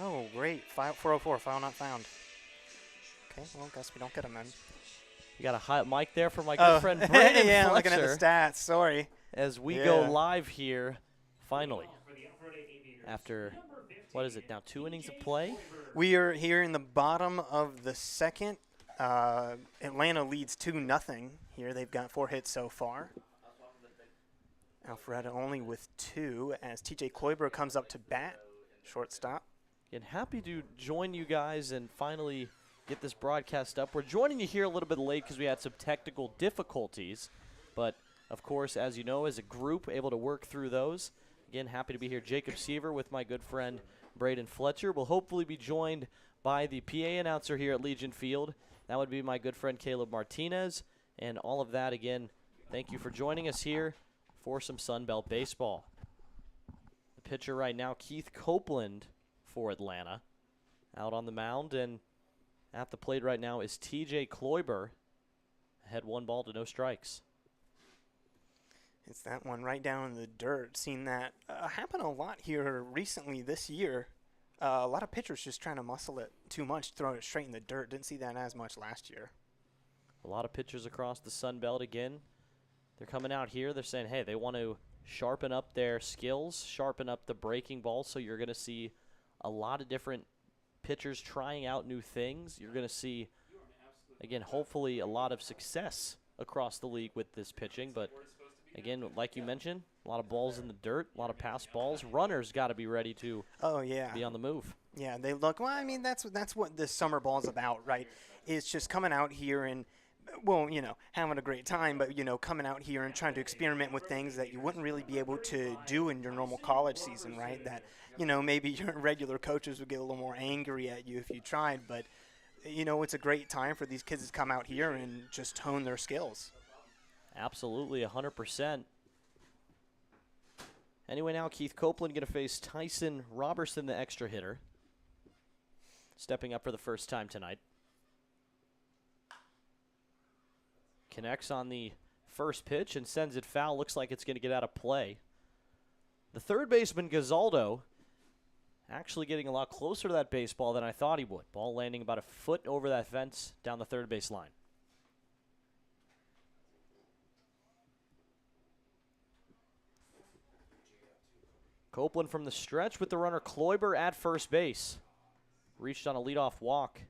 Oh, great. 404, file not found. Okay, well, guess we don't get him then. You got a hot mic there for my good friend Brandon yeah, Fletcher. I'm looking at the stats. Sorry. As we go live here, finally, after, what is it now, 2 innings of play? We are here in the bottom of the second. Atlanta leads 2-0 here. They've got 4 hits so far. Alpharetta only with 2 as TJ Kloiber comes up to bat, shortstop. And happy to join you guys and finally get this broadcast up. We're joining you here a little bit late because we had some technical difficulties, but of course, as you know, as a group, able to work through those. Again, happy to be here. Jacob Seaver with my good friend Braden Fletcher. We'll hopefully be joined by the PA announcer here at Legion Field. That would be my good friend Caleb Martinez. And all of that, again, thank you for joining us here for some Sunbelt baseball. The pitcher right now, Keith Copeland for Atlanta, out on the mound, and at the plate right now is TJ Kloiber. Ahead 1 ball to no strikes. It's that one right down in the dirt. Seen that happen a lot here recently this year. A lot of pitchers just trying to muscle it too much, throw it straight in the dirt. Didn't see that as much last year. A lot of pitchers across the Sun Belt again. They're coming out here. They're saying, hey, they want to sharpen up their skills, sharpen up the breaking ball. So you're going to see a lot of different pitchers trying out new things. You're going to see, again, hopefully a lot of success across the league with this pitching. But, again, like you mentioned, a lot of balls in the dirt, a lot of pass balls. Runners got to be ready to be on the move. Yeah, they look, well, I mean, that's what this summer ball is about, right? It's just coming out here and, well, you know, having a great time, but, you know, coming out here and trying to experiment with things that you wouldn't really be able to do in your normal college season, right? That, you know, maybe your regular coaches would get a little more angry at you if you tried, but, you know, it's a great time for these kids to come out here and just hone their skills. Absolutely, 100%. Anyway, now Keith Copeland going to face Tyson Robertson, the extra hitter, stepping up for the first time tonight. Connects on the first pitch and sends it foul. Looks like it's going to get out of play. The third baseman, Gazaldo, actually getting a lot closer to that baseball than I thought he would. Ball landing about a foot over that fence down the third base line. Copeland from the stretch with the runner Kloiber at first base. Reached on a leadoff walk.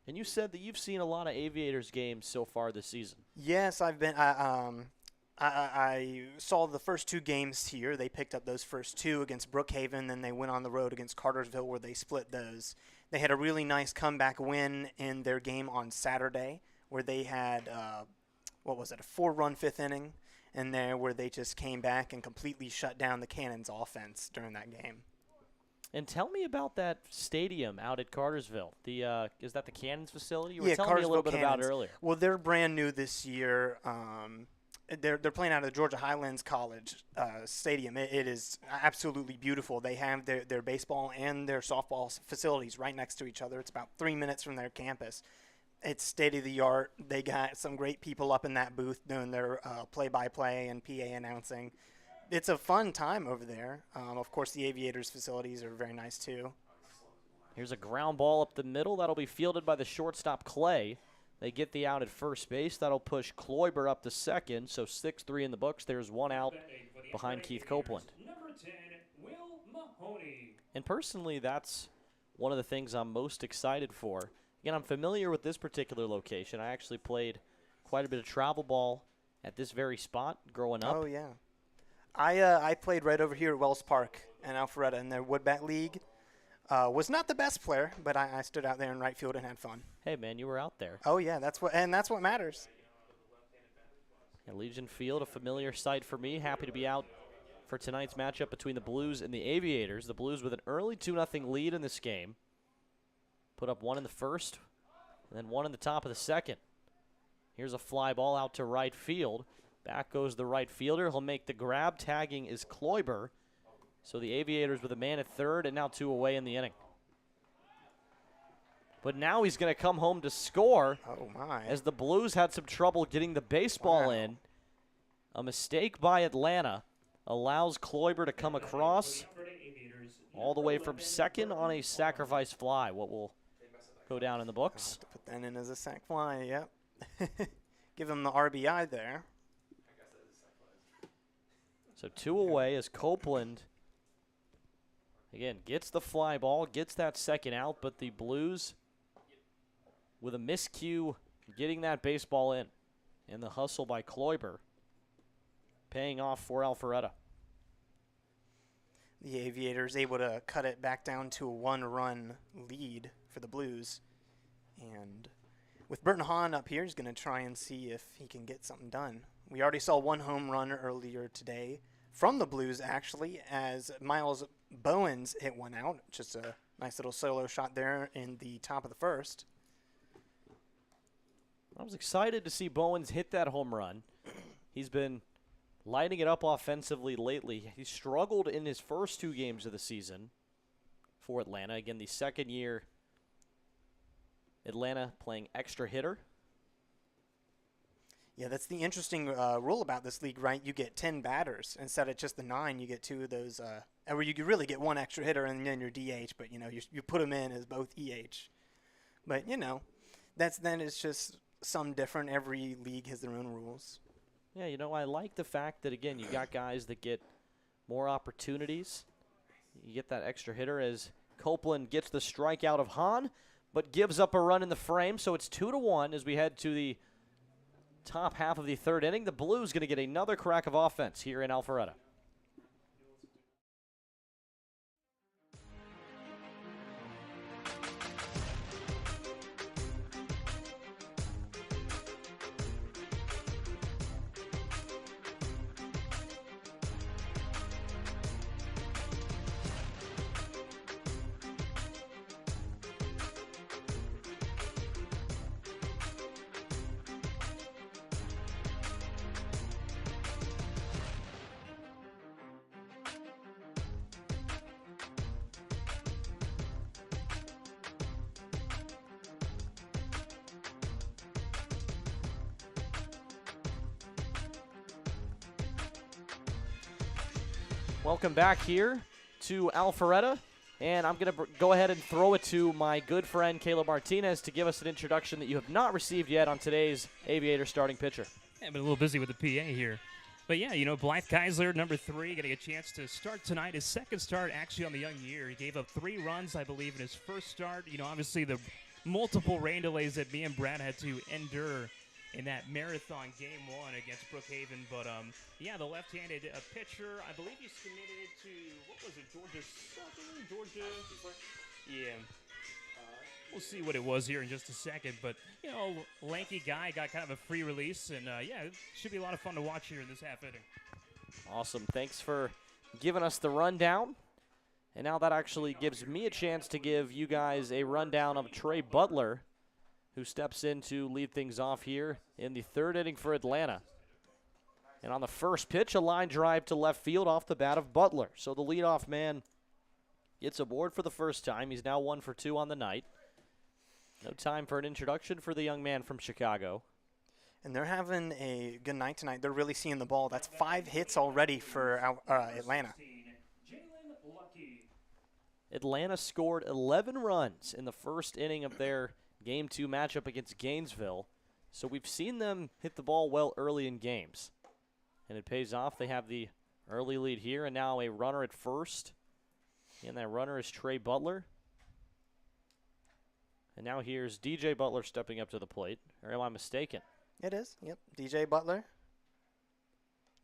And you said that you've seen a lot of Aviators games so far this season. Yes, I've been. I saw the first 2 games here. They picked up those first 2 against Brookhaven, then they went on the road against Cartersville where they split those. They had a really nice comeback win in their game on Saturday where they had, a 4-run 5th inning in there where they just came back and completely shut down the Cannons offense during that game. And tell me about that stadium out at Cartersville. Is that the Cannons facility? You were Yeah, telling me a little bit Cannons. about it earlier. Well, they're brand new this year. They're playing out of the Georgia Highlands College stadium. It is absolutely beautiful. They have their baseball and their softball facilities right next to each other. It's about 3 minutes from their campus. It's state-of-the-art. They got some great people up in that booth doing their play-by-play and PA announcing. It's a fun time over there. Of course, the Aviators facilities are very nice, too. Here's a ground ball up the middle. That'll be fielded by the shortstop, Clay. They get the out at first base. That'll push Kloiber up to second, so 6-3 in the books. There's 1 out behind Keith Copeland. And personally, that's one of the things I'm most excited for. Again, I'm familiar with this particular location. I actually played quite a bit of travel ball at this very spot growing up. Oh, yeah. I played right over here at Wells Park in Alpharetta in their Woodbat League. Was not the best player, but I stood out there in right field and had fun. Hey, man, you were out there. Oh, yeah, that's what matters. And Legion Field, a familiar sight for me. Happy to be out for tonight's matchup between the Blues and the Aviators. The Blues with an early 2-0 lead in this game. Put up 1 in the first, and then 1 in the top of the second. Here's a fly ball out to right field. Back goes the right fielder. He'll make the grab. Tagging is Kloiber. So the Aviators with a man at third and now 2 away in the inning. But now he's going to come home to score. Oh, my. As the Blues had some trouble getting the baseball in. A mistake by Atlanta. allows Kloiber to come across all the way from second on a sacrifice fly. What will go down in the I'll books. have to put that in as a sac fly, yep. Give him the RBI there. So 2 away as Copeland, again, gets the fly ball, gets that second out, but the Blues, with a miscue, getting that baseball in. And the hustle by Kloiber, paying off for Alpharetta. The Aviators able to cut it back down to a 1-run lead for the Blues. And with Burton Hahn up here, he's going to try and see if he can get something done. We already saw 1 home run earlier today from the Blues, actually, as Miles Bowens hit one out. Just a nice little solo shot there in the top of the first. I was excited to see Bowens hit that home run. He's been lighting it up offensively lately. He struggled in his first 2 games of the season for Atlanta. Again, the second year Atlanta playing extra hitter. Yeah, that's the interesting rule about this league, right? You get 10 batters instead of just the 9. You get 2 of those, where you could really get 1 extra hitter and then your DH, but you put them in as both EH. But then it's just some different. Every league has their own rules. Yeah, I like the fact that, again, you got guys that get more opportunities. You get that extra hitter as Copeland gets the strikeout of Hahn, but gives up a run in the frame. So it's 2-1 as we head to the top half of the 3rd inning. The Blues going to get another crack of offense here in Alpharetta. Welcome back here to Alpharetta, and I'm going to go ahead and throw it to my good friend Caleb Martinez to give us an introduction that you have not received yet on today's Aviator starting pitcher. Yeah, I've been a little busy with the PA here. But yeah, Blythe Keisler, number 3, getting a chance to start tonight. His second start actually on the young year. He gave up 3 runs, I believe, in his first start. Obviously the multiple rain delays that me and Brad had to endure in that marathon game 1 against Brookhaven. But, the left-handed pitcher, I believe he's committed to, what was it, Georgia Southern? Georgia? Yeah. We'll see what it was here in just a second. But, lanky guy, got kind of a free release. And, it should be a lot of fun to watch here in this half inning. Awesome. Thanks for giving us the rundown. And now that actually gives me a chance to give you guys a rundown of Trey Butler, who steps in to lead things off here in the 3rd inning for Atlanta. And on the first pitch, a line drive to left field off the bat of Butler. So the leadoff man gets aboard for the first time. He's now 1 for 2 on the night. No time for an introduction for the young man from Chicago. And they're having a good night tonight. They're really seeing the ball. That's 5 hits already for Atlanta. Atlanta scored 11 runs in the first inning of their Game 2 matchup against Gainesville. So we've seen them hit the ball well early in games. And it pays off. They have the early lead here, and now a runner at first. And that runner is Trey Butler. And now here's DJ Butler stepping up to the plate. Or am I mistaken? It is, yep. DJ Butler.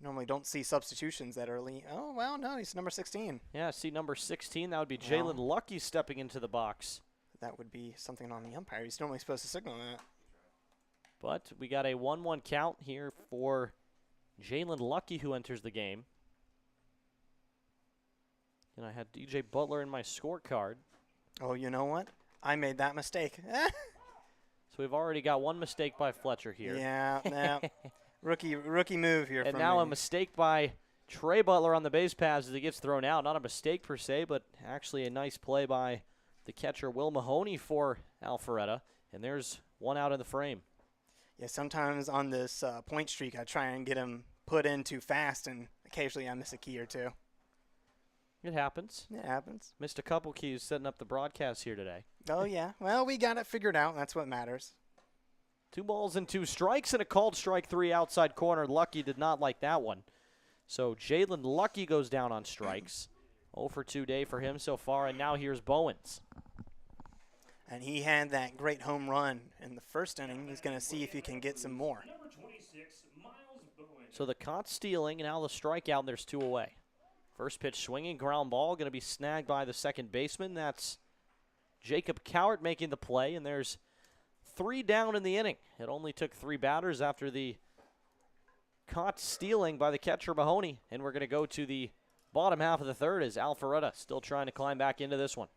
Normally don't see substitutions that early. Oh, well, no, he's number 16. Yeah, see number 16. That would be Jalen Lucky stepping into the box. That would be something on the umpire. He's normally supposed to signal that. But we got a 1-1 count here for Jalen Lucky, who enters the game. And I had DJ Butler in my scorecard. Oh, you know what? I made that mistake. So we've already got 1 mistake by Fletcher here. Yeah. Rookie move here. And now a mistake by Trey Butler on the base pass as he gets thrown out. Not a mistake per se, but actually a nice play by the catcher Will Mahoney for Alpharetta. And there's 1 out in the frame. Yeah, sometimes on this point streak, I try and get him put in too fast, and I occasionally I miss a key or two. It happens. It happens. Missed a couple keys setting up the broadcast here today. Oh, yeah. Well, we got it figured out. That's what matters. 2 balls and 2 strikes and a called strike 3 outside corner. Lucky did not like that one. So Jalen Lucky goes down on strikes. 0 for 2 day for him so far, and now here's Bowens. And he had that great home run in the first inning. He's going to see if he can get some more. So the caught stealing, and now the strikeout, and there's 2 away. First pitch swinging, ground ball, going to be snagged by the second baseman. That's Jacob Cowart making the play, and there's 3 down in the inning. It only took 3 batters after the caught stealing by the catcher Mahoney, and we're going to go to the bottom half of the third as Alpharetta still trying to climb back into this one.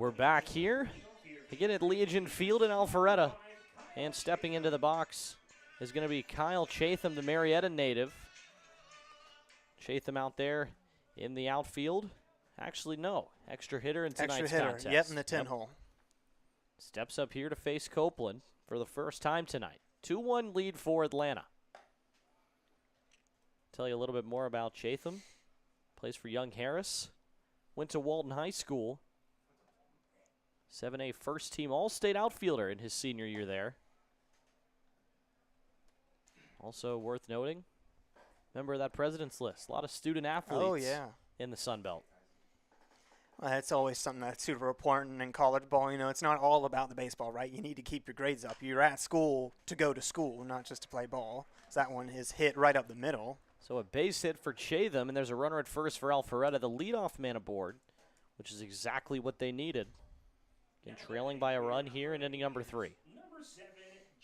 We're back here again at Legion Field in Alpharetta. And stepping into the box is going to be Kyle Chatham, the Marietta native. Chatham out there in the outfield. Actually, no. Extra hitter in tonight's contest. Yep, in the 10 hole. Steps up here to face Copeland for the first time tonight. 2-1 lead for Atlanta. Tell you a little bit more about Chatham. Plays for Young Harris. Went to Walton High School. 7A first team All-State outfielder in his senior year there. Also worth noting, member of that president's list. A lot of student athletes in the Sun Belt. Well, that's always something that's super important in college ball. You know, it's not all about the baseball, right? You need to keep your grades up. You're at school to go to school, not just to play ball. So that one is hit right up the middle. So a base hit for Chatham, and there's a runner at first for Alpharetta, the leadoff man aboard, which is exactly what they needed. Again, trailing by a run here in inning number 3. Number 7,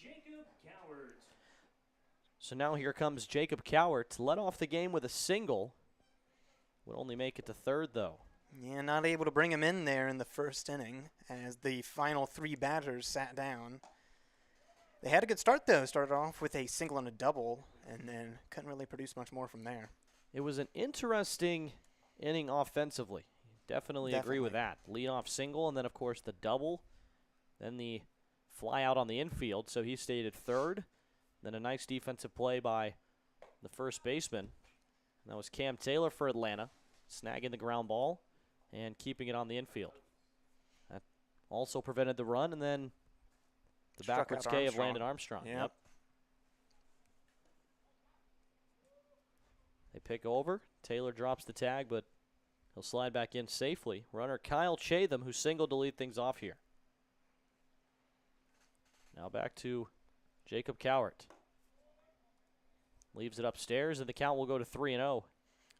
Jacob Cowart. So now here comes Jacob Cowart, led off the game with a single. Would only make it to third, though. Yeah, not able to bring him in there in the first inning as the final 3 batters sat down. They had a good start, though. Started off with a single and a double, and then couldn't really produce much more from there. It was an interesting inning offensively. Definitely agree with that. Leadoff single, and then, of course, the double. Then the fly out on the infield, so he stayed at third. Then a nice defensive play by the first baseman. And that was Cam Taylor for Atlanta, snagging the ground ball and keeping it on the infield. That also prevented the run, and then the backwards K of Landon Armstrong. Yep. They pick over. Taylor drops the tag, but he'll slide back in safely. Runner Kyle Chatham, who singled to lead things off here. Now back to Jacob Cowart. Leaves it upstairs, and the count will go to 3-0.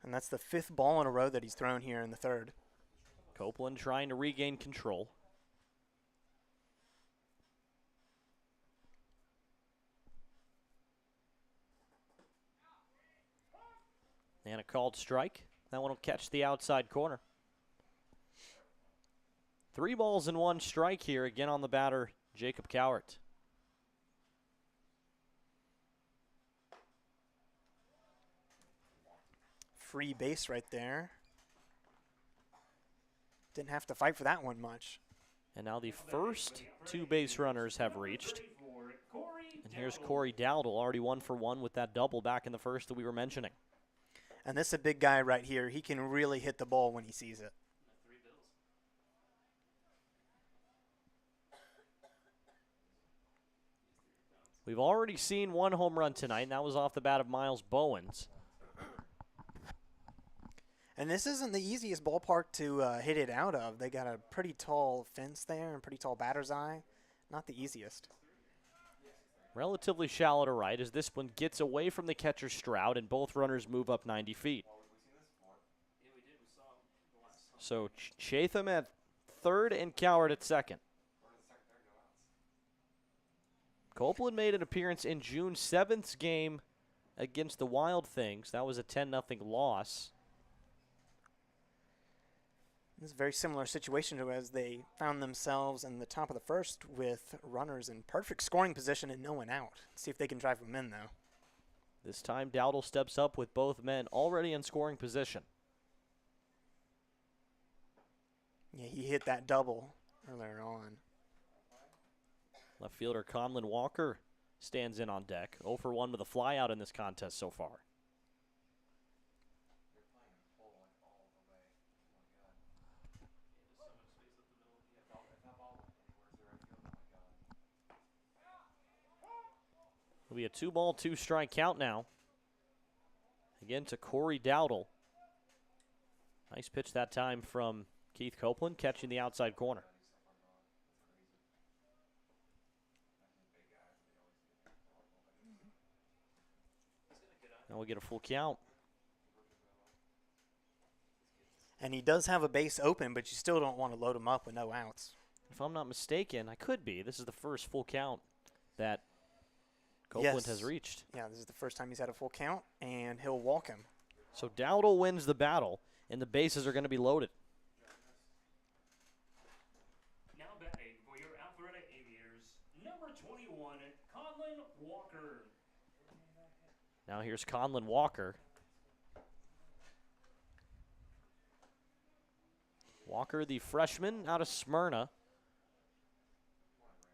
And that's the 5th ball in a row that he's thrown here in the third. Copeland trying to regain control. And a called strike. That one will catch the outside corner. 3 balls and 1 strike here, again on the batter, Jacob Cowart. Free base right there. Didn't have to fight for that one much. And now the first 2 base runners have reached. And here's Corey Dowdle, already 1 for 1 with that double back in the first that we were mentioning. And this is a big guy right here. He can really hit the ball when he sees it. We've already seen one home run tonight, and that was off the bat of Miles Bowens. And this isn't the easiest ballpark to hit it out of. They got a pretty tall fence there and pretty tall batter's eye. Not the easiest. Relatively shallow to right as this one gets away from the catcher Stroud, and both runners move up 90 feet. So Chatham at third and Coward at second. Copeland made an appearance in June 7th's game against the Wild Things. That was a 10-0 loss. This is a very similar situation to as they found themselves in the top of the first with runners in perfect scoring position and no one out. See if they can drive them in, though. This time Dowdle steps up with both men already in scoring position. Yeah, he hit that double earlier on. Left fielder Conlon Walker stands in on deck. 0 for 1 with a fly out in this contest so far. It'll be a 2-ball, 2-strike count now. Again to Corey Dowdle. Nice pitch that time from Keith Copeland, catching the outside corner. Now we get a full count. And he does have a base open, but you still don't want to load him up with no outs. If I'm not mistaken, I could be. This is the first full count that Copeland has reached. Yeah, this is the first time he's had a full count, and he'll walk him. So Dowdle wins the battle, and the bases are going to be loaded. Now batting for your Alpharetta Aviators, number 21, Conlon Walker. Now here's Conlon Walker. Walker, the freshman out of Smyrna,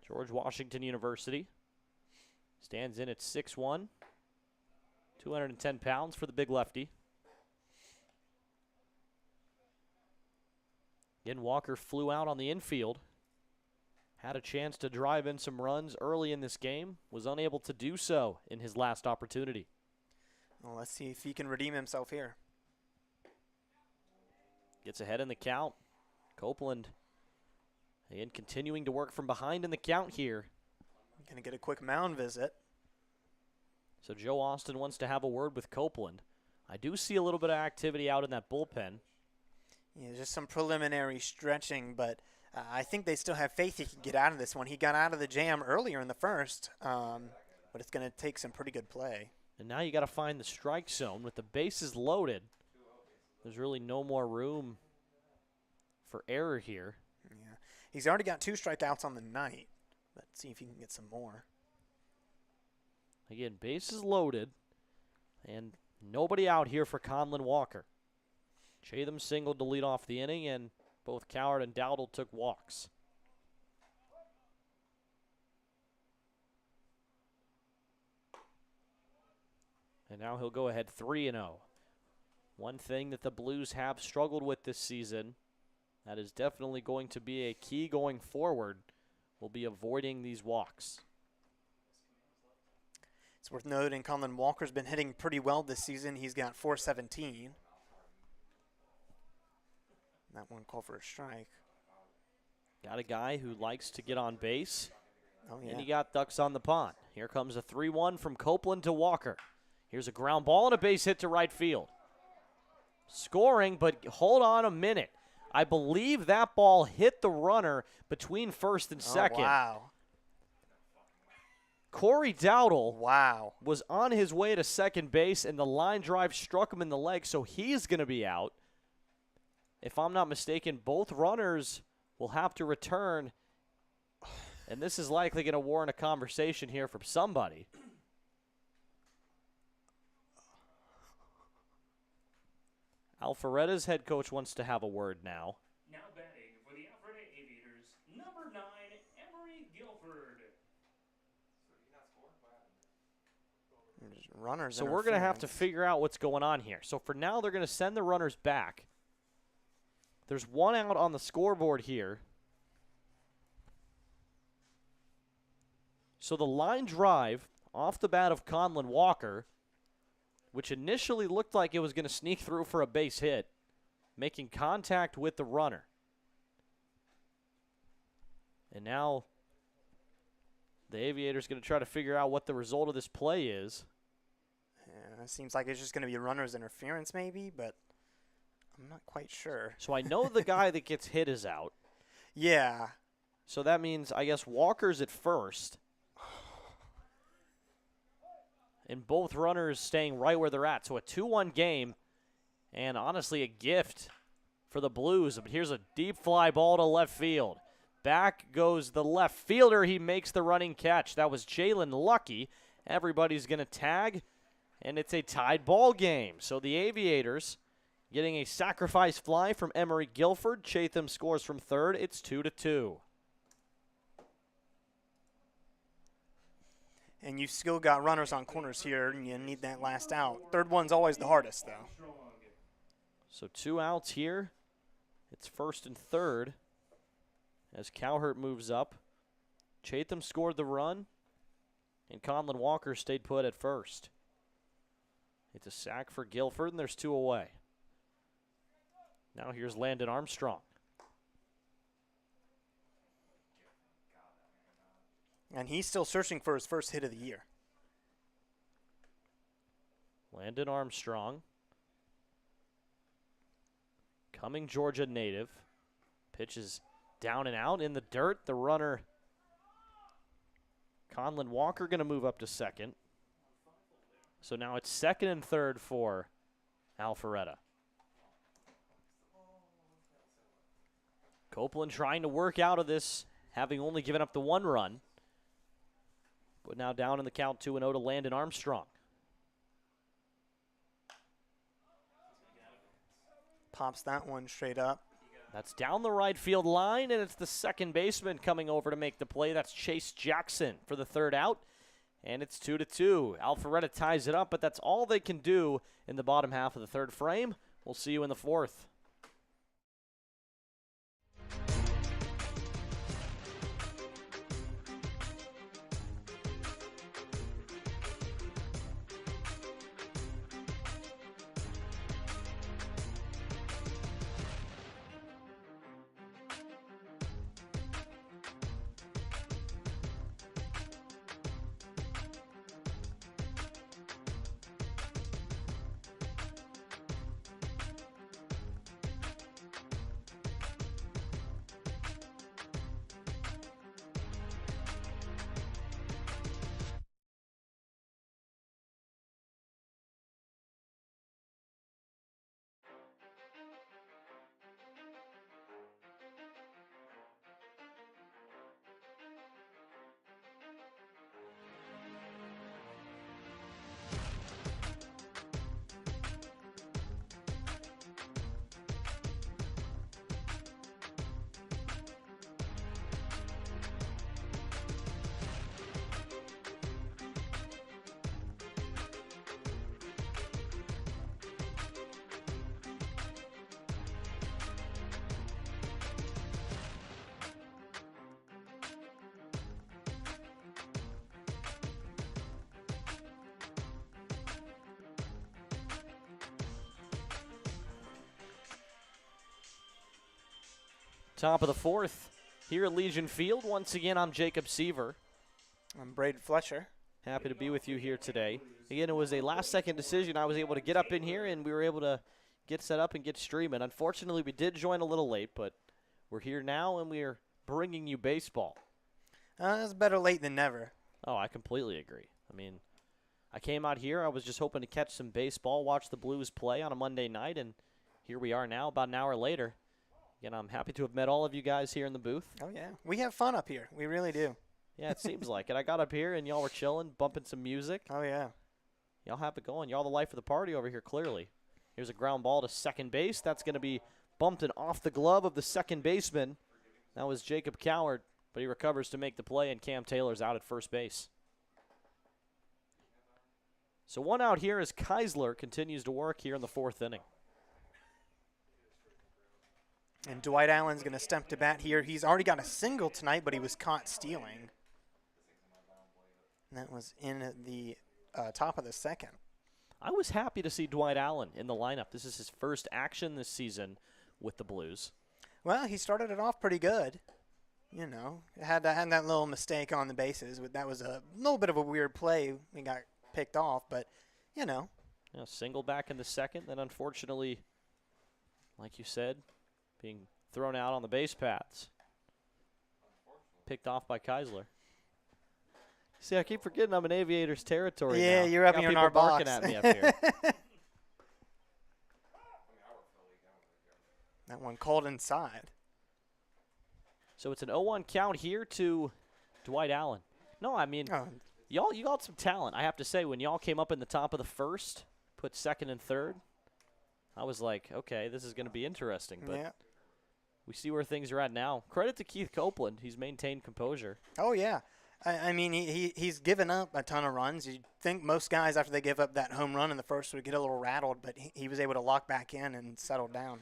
George Washington University. Stands in at 6'1", 210 pounds for the big lefty. Again, Walker flew out on the infield. Had a chance to drive in some runs early in this game. Was unable to do so in his last opportunity. Well, let's see if he can redeem himself here. Gets ahead in the count. Copeland, again, continuing to work from behind in the count here. Going to get a quick mound visit. So Joe Austin wants to have a word with Copeland. I do see a little bit of activity out in that bullpen. Yeah, just some preliminary stretching, but I think they still have faith he can get out of this one. He got out of the jam earlier in the first, but it's going to take some pretty good play. And now you got to find the strike zone. With the bases loaded, there's really no more room for error here. Yeah, he's already got 2 strikeouts on the night. Let's see if he can get some more. Again, bases loaded, and nobody out here for Conlon Walker. Chatham singled to lead off the inning, and both Coward and Dowdle took walks. And now he'll go ahead 3-0. One thing that the Blues have struggled with this season, that is definitely going to be a key going forward, will be avoiding these walks. It's worth noting Conlon Walker's been hitting pretty well this season. He's got 417. That one called for a strike. Got a guy who likes to get on base. Oh, yeah. And he got ducks on the pond. Here comes a 3-1 from Copeland to Walker. Here's a ground ball and a base hit to right field. Scoring, but hold on a minute. I believe that ball hit the runner between first and second. Oh, wow. Corey Dowdle Wow. was on his way to second base, and the line drive struck him in the leg, so he's going to be out. If I'm not mistaken, both runners will have to return, and this is likely going to warrant a conversation here from somebody. Alpharetta's head coach wants to have a word now. Now batting for the Alpharetta Aviators, number 9, Emery Guilford. Runners. So we're going to have to figure out what's going on here. So for now, they're going to send the runners back. There's one out on the scoreboard here. So the line drive off the bat of Conlon Walker, which initially looked like it was going to sneak through for a base hit, making contact with the runner. And now the Aviators going to try to figure out what the result of this play is. Yeah, it seems like it's just going to be a runner's interference maybe, but I'm not quite sure. So I know the guy that gets hit is out. Yeah. So that means, I guess, Walker's at first. And both runners staying right where they're at. So a 2-1 game, and honestly a gift for the Blues. But here's a deep fly ball to left field. Back goes the left fielder. He makes the running catch. That was Jalen Lucky. Everybody's going to tag, and it's a tied ball game. So the Aviators getting a sacrifice fly from Emery Guilford. Chatham scores from third. It's 2-2. And you've still got runners on corners here, and you need that last out. Third one's always the hardest, though. So 2 outs here. It's first and third as Cowherd moves up. Chatham scored the run, and Conlon Walker stayed put at first. It's a sack for Guilford, and there's 2 away. Now here's Landon Armstrong. And he's still searching for his first hit of the year. Landon Armstrong. Coming Georgia native. Pitches down and out in the dirt. The runner, Conlon Walker, going to move up to second. So now it's second and third for Alpharetta. Copeland trying to work out of this, having only given up the 1 run. But now down in the count 2-0 to Landon Armstrong. Pops that one straight up. That's down the right field line, and it's the second baseman coming over to make the play. That's Chase Jackson for the third out, and it's 2-2. Alpharetta ties it up, but that's all they can do in the bottom half of the third frame. We'll see you in the fourth. Top of the fourth here at Legion Field. Once again, I'm Jacob Seaver. I'm Braden Fletcher. Happy to be with you here today. Again, it was a last-second decision. I was able to get up in here, and we were able to get set up and get streaming. Unfortunately, we did join a little late, but we're here now, and we are bringing you baseball. It's better late than never. Oh, I completely agree. I mean, I came out here. I was just hoping to catch some baseball, watch the Blues play on a Monday night, and here we are now, about an hour later. Again, I'm happy to have met all of you guys here in the booth. Oh, yeah. We have fun up here. We really do. Yeah, it seems like it. I got up here, and y'all were chilling, bumping some music. Oh, yeah. Y'all have it going. Y'all the life of the party over here, clearly. Here's a ground ball to second base. That's going to be bumped and off the glove of the second baseman. That was Jacob Cowherd, but he recovers to make the play, and Cam Taylor's out at first base. So 1 out here as Keisler continues to work here in the fourth inning. And Dwight Allen's going to step to bat here. He's already got a single tonight, but he was caught stealing. And that was in at the top of the second. I was happy to see Dwight Allen in the lineup. This is his first action this season with the Blues. Well, he started it off pretty good. You know, had that little mistake on the bases. That was a little bit of a weird play. He got picked off, but, you know. Yeah, single back in the second, then unfortunately, like you said, being thrown out on the base paths. Picked off by Keisler. See, I keep forgetting I'm in Aviators territory Yeah, now. you're up Got in people our barking box. at me up here. That one called inside. So it's an 0-1 count here to Dwight Allen. No, I mean, Oh, y'all got some talent. I have to say, when y'all came up in the top of the first, put second and third, I was like, okay, this is going to be interesting. But yeah. we see where things are at now. Credit to Keith Copeland. He's maintained composure. Oh, yeah. I mean, he's given up a ton of runs. You'd think most guys, after they give up that home run in the first, would get a little rattled, but he was able to lock back in and settle down.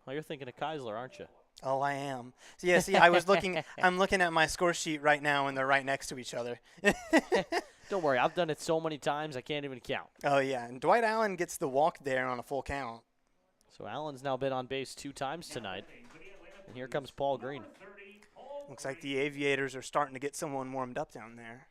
Well, you're thinking of Keisler, aren't you? Oh, I am. So, yeah, see, I was looking. I'm looking at my score sheet right now, and they're right next to each other. Don't worry. I've done it so many times I can't even count. Oh, yeah. And Dwight Allen gets the walk there on a full count. So Allen's now been on base 2 times tonight. And here comes Paul Green. Looks like the Aviators are starting to get someone warmed up down there.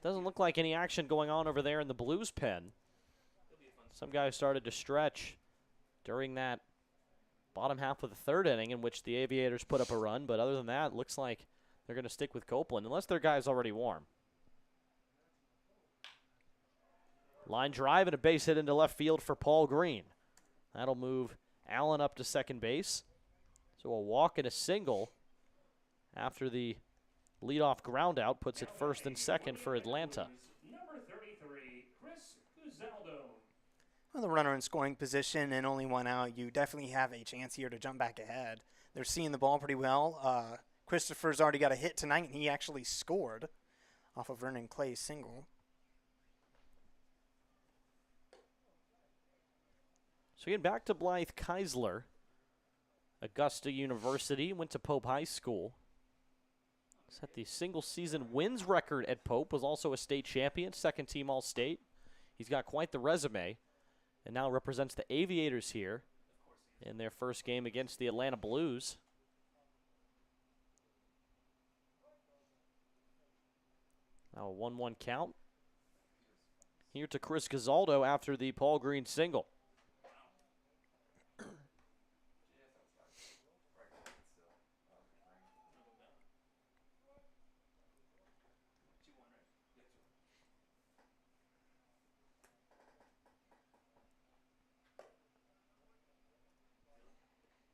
Doesn't look like any action going on over there in the Blues pen. Some guys started to stretch during that bottom half of the third inning in which the Aviators put up a run. But other than that, it looks like they're going to stick with Copeland unless their guy's already warm. Line drive and a base hit into left field for Paul Green. That'll move Allen up to second base. So a walk and a single after the leadoff ground out puts it first and second for Atlanta. Number 33, Chris Guzaldo. Well, the runner in scoring position and only one out, you definitely have a chance here to jump back ahead. They're seeing the ball pretty well. Christopher's already got a hit tonight, and he actually scored off of Vernon Clay's single. So getting back to Blythe Keisler, Augusta University, went to Pope High School. Set the single-season wins record at Pope, was also a state champion, second-team All-State. He's got quite the resume, and now represents the Aviators here in their first game against the Atlanta Blues. Now a 1-1 count. Here to Chris Guzaldo after the Paul Green single.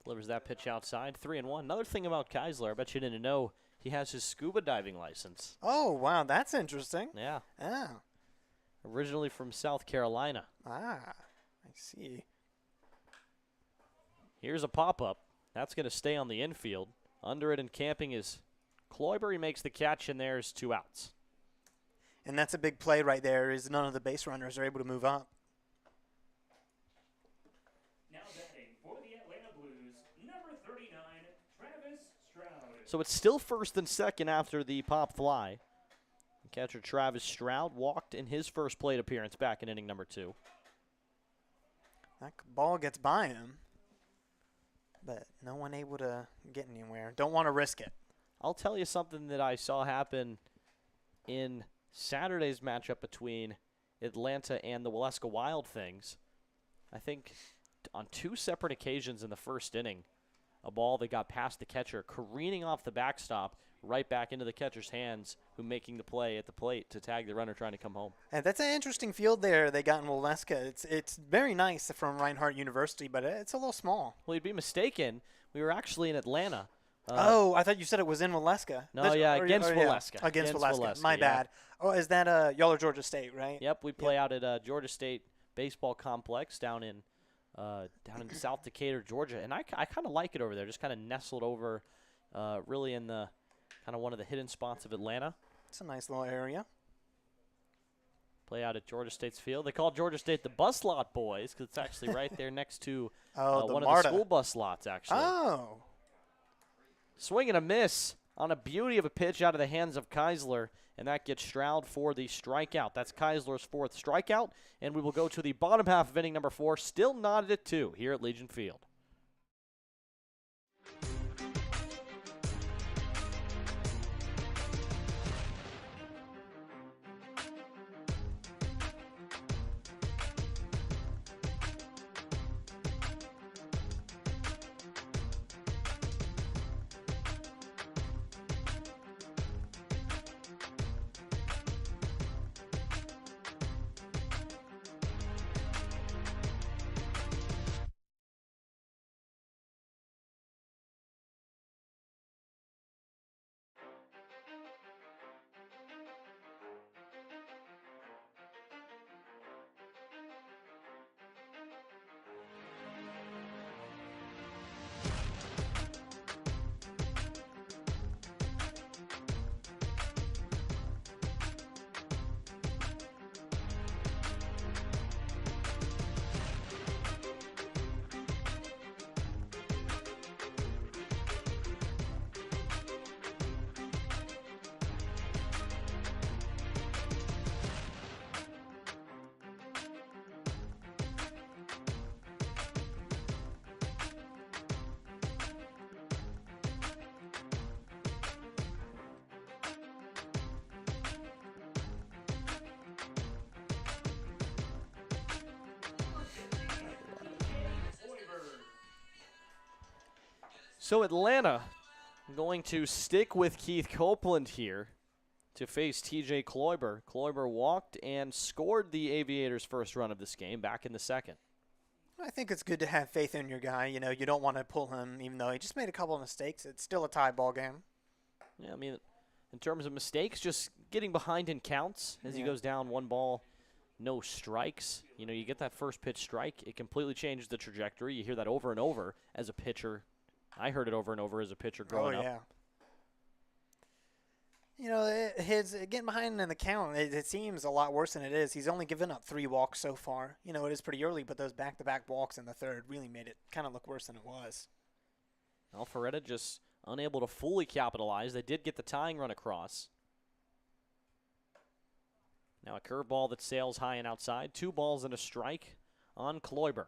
Delivers that pitch outside, 3-1. Another thing about Keisler, I bet you didn't know, he has his scuba diving license. Oh, wow, that's interesting. Yeah. Ah, Originally from South Carolina. I see. Here's a pop-up. That's going to stay on the infield. Under it and camping is Cloybury, makes the catch, and there's 2 outs. And that's a big play right there, is none of the base runners are able to move up. Now batting for the Atlanta Blues, number 39, Travis Stroud. So it's still first and second after the pop fly. Catcher Travis Stroud walked in his first plate appearance back in inning number 2. That ball gets by him, but no one able to get anywhere. Don't want to risk it. I'll tell you something that I saw happen in Saturday's matchup between Atlanta and the Waleska Wild Things. I think on 2 separate occasions in the first inning, a ball that got past the catcher, careening off the backstop, right back into the catcher's hands, who making the play at the plate to tag the runner trying to come home. And that's an interesting field there they got in Waleska. It's very nice from Reinhardt University, but it's a little small. Well, you'd be mistaken. We were actually in Atlanta. Oh, I thought you said it was in Waleska. No, yeah, against Waleska. Against Waleska. Waleska, My yeah. bad. Oh, is that y'all are Georgia State, right? Yep, we play out at Georgia State Baseball Complex down in South Decatur, Georgia. And I kind of like it over there, just kind of nestled over really in the kind of one of the hidden spots of Atlanta. It's a nice little area. play out at Georgia State's field. They call Georgia State the bus lot boys because it's actually right there next to one of the school bus lots, actually. Oh. Swing and a miss on a beauty of a pitch out of the hands of Keisler, and that gets Stroud for the strikeout. That's Keisler's 4th strikeout, and we will go to the bottom half of inning number 4, still knotted at 2 here at Legion Field. So Atlanta going to stick with Keith Copeland here to face TJ Kloiber. Kloiber walked and scored the Aviators' first run of this game back in the 2nd. I think it's good to have faith in your guy. You know, you don't want to pull him even though he just made a couple of mistakes. It's still a tie ball game. Yeah, I mean, in terms of mistakes, just getting behind in counts as he goes down 1 ball, no strikes. You know, you get that first pitch strike, it completely changes the trajectory. You hear that over and over as a pitcher. I heard it over and over as a pitcher growing up. You know, his getting behind in the count, it seems a lot worse than it is. He's only given up 3 walks so far. You know, it is pretty early, but those back-to-back walks in the 3rd really made it kind of look worse than it was. Alpharetta just unable to fully capitalize. They did get the tying run across. Now a curveball that sails high and outside. 2 balls and a strike on Kloiber.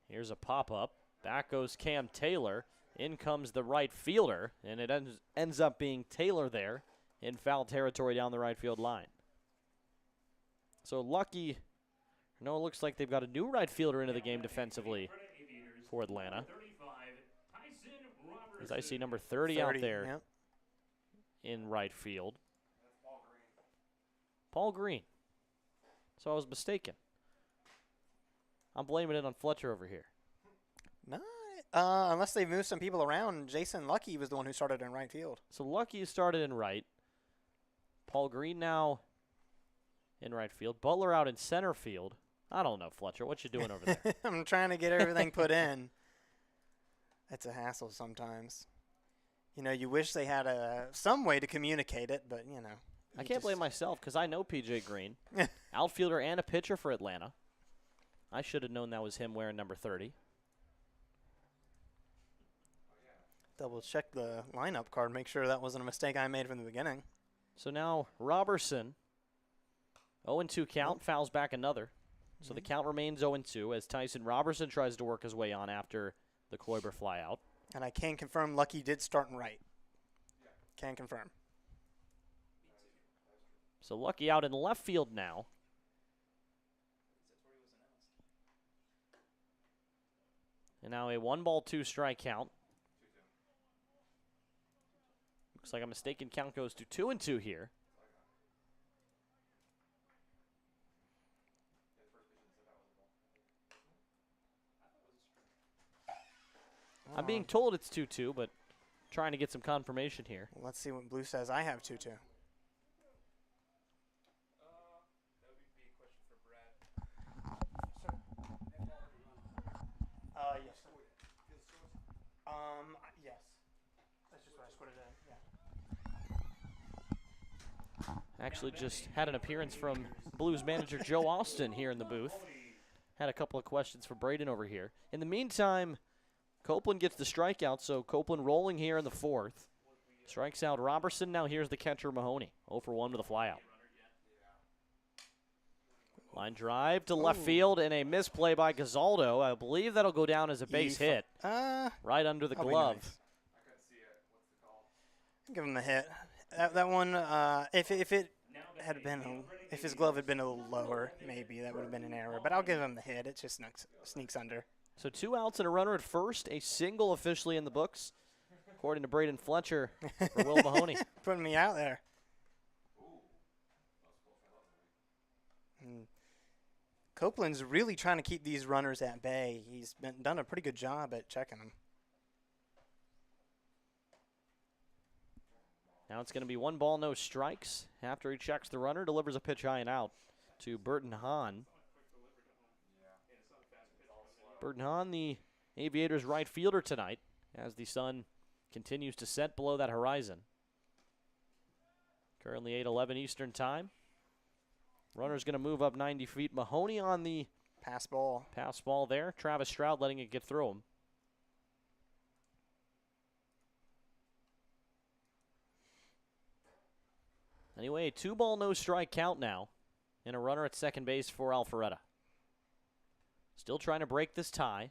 Here's a pop-up. Back goes Cam Taylor. In comes the right fielder, and it ends up being Taylor there in foul territory down the right field line. So Lucky, it looks like they've got a new right fielder into the game defensively for Atlanta. As I see number 30 out there in right field. Paul Green. So I was mistaken. I'm blaming it on Fletcher over here. No, unless they've moved some people around. Jason Lucky was the one who started in right field. So Lucky started in right. Paul Green now in right field. Butler out in center field. I don't know, Fletcher. What you doing over there? I'm trying to get everything put in. It's a hassle sometimes. You know, you wish they had some way to communicate it, but, you know. I can't blame myself because I know P.J. Green, outfielder and a pitcher for Atlanta. I should have known that was him wearing number 30. Double check the lineup card, make sure that wasn't a mistake I made from the beginning. So now Robertson, 0-2 count, fouls back another. So the count remains 0-2 as Tyson Robertson tries to work his way on after the Kloiber fly out. And I can confirm Lucky did start in right. Can confirm. So Lucky out in left field now. And now a 1-2 count. Looks like a mistaken count goes to 2-2 here. I'm being told it's 2-2, but trying to get some confirmation here. Well, let's see what Blue says. I have 2-2. Yes. That's just what I squirted in. Yeah. Actually just had an appearance from Blues manager Joe Austin here in the booth. Had a couple of questions for Braden over here. In the meantime, Copeland gets the strikeout, so Copeland rolling here in the fourth. Strikes out Robertson. Now here's the catcher, Mahoney. 0 for 1 with a flyout. Line drive to left field and a misplay by Gazaldo. I believe that'll go down as a base hit. Right under the glove. Nice. Give him the hit. That one, if it had been, if his glove had been a little lower, maybe that would have been an error. But I'll give him the hit. It just sneaks under. So 2 outs and a runner at first. A single officially in the books, according to Braden Fletcher for Will Mahoney. Putting me out there. Copeland's really trying to keep these runners at bay. He's done a pretty good job at checking them. Now it's going to be 1 ball, no strikes. After he checks the runner, delivers a pitch high and out to Burton Hahn. Burton Hahn, the Aviators right fielder tonight, as the sun continues to set below that horizon. Currently 8:11 Eastern time. Runner's going to move up 90 feet. Mahoney on the pass ball there. Travis Stroud letting it get through him. Anyway, 2 ball, no strike count now. And a runner at second base for Alpharetta. Still trying to break this tie.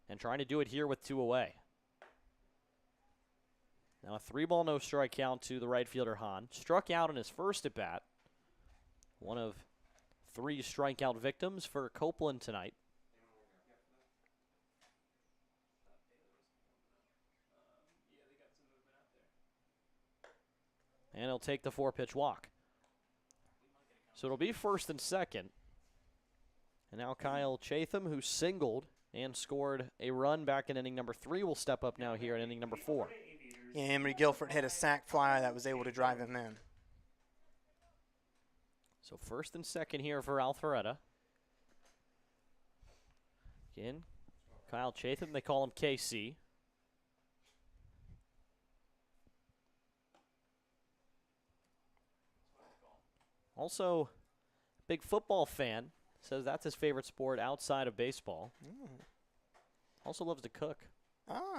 And trying to do it here with 2 away. Now a 3 ball, no strike count to the right fielder Hahn. Struck out in his first at bat. One of 3 strikeout victims for Copeland tonight. And he'll take the 4-pitch walk. So it'll be first and second. And now Kyle Chatham, who singled and scored a run back in inning number 3, will step up now here in inning number 4. Yeah, Emery Guilford hit a sac fly that was able to drive him in. So first and second here for Alpharetta. Again, Kyle Chatham, they call him KC. Also, big football fan, says that's his favorite sport outside of baseball. Also loves to cook.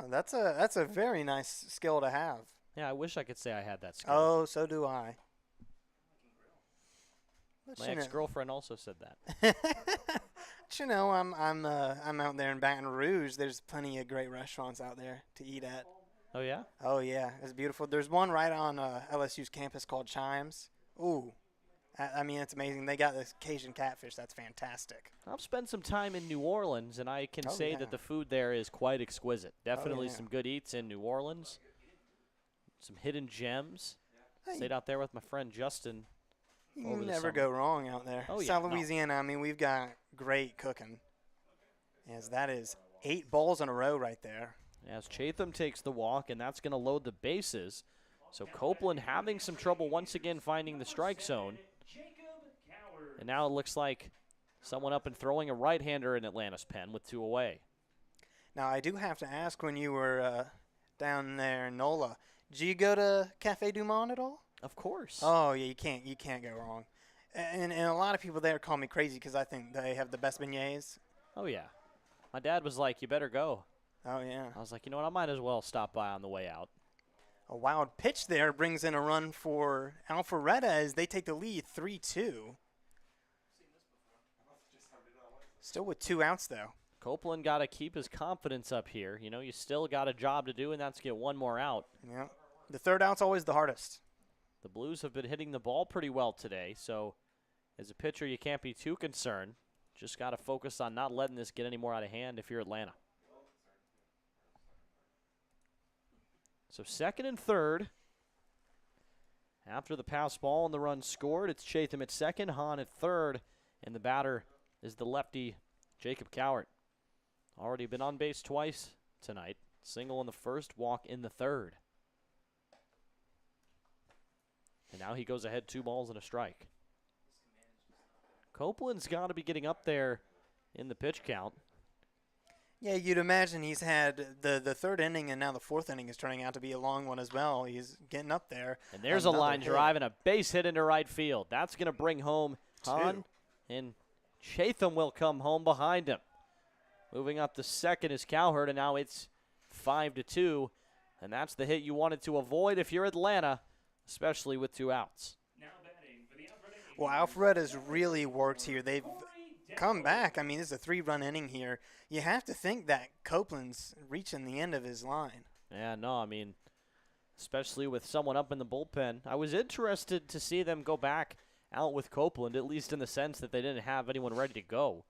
That's a very nice skill to have. Yeah, I wish I could say I had that skill. Oh, so do I. My ex-girlfriend also said that. But you know, I'm out there in Baton Rouge. There's plenty of great restaurants out there to eat at. Oh yeah? Oh yeah, it's beautiful. There's one right on LSU's campus called Chimes. Ooh, I mean it's amazing. They got this Cajun catfish. That's fantastic. I've spent some time in New Orleans, and I can say that the food there is quite exquisite. Definitely some good eats in New Orleans. Some hidden gems. Hey. Stayed out there with my friend Justin. You can never go wrong out there. Oh, yeah, South Louisiana, I mean, we've got great cooking. Yes, that is 8 balls in a row right there. As Chatham takes the walk, and that's going to load the bases. So Copeland having some trouble once again finding the strike zone. And now it looks like someone up and throwing a right-hander in Atlanta's pen with 2 away. Now, I do have to ask, when you were down there in NOLA, did you go to Cafe Du Monde at all? Of course. Oh, yeah, you can't go wrong. And a lot of people there call me crazy because I think they have the best beignets. Oh, yeah. My dad was like, you better go. Oh, yeah. I was like, you know what, I might as well stop by on the way out. A wild pitch there brings in a run for Alpharetta as they take the lead 3-2. Still with 2 outs, though. Copeland got to keep his confidence up here. You know, you still got a job to do, and that's to get 1 more out. Yeah. The 3rd out's always the hardest. The Blues have been hitting the ball pretty well today, so as a pitcher, you can't be too concerned. Just got to focus on not letting this get any more out of hand if you're Atlanta. So second and third. After the pass ball and the run scored, it's Chatham at second, Hahn at third, and the batter is the lefty, Jacob Cowart. Already been on base twice tonight. Single in the first, walk in the third. And now he goes ahead 2 balls and a strike. Copeland's got to be getting up there in the pitch count. Yeah, you'd imagine he's had the third inning, and now the fourth inning is turning out to be a long one as well. He's getting up there. And there's a Another line hit. drive and a base hit into right field. That's going to bring home Hahn, and Chatham will come home behind him. Moving up to second is Cowherd, and now it's 5-2, and that's the hit you wanted to avoid if you're Atlanta, especially with 2 outs. Well, Alpharetta's really worked here. They've come back. I mean, this is a 3-run inning here. You have to think that Copeland's reaching the end of his line. Yeah, no, I mean, especially with someone up in the bullpen. I was interested to see them go back out with Copeland, at least in the sense that they didn't have anyone ready to go.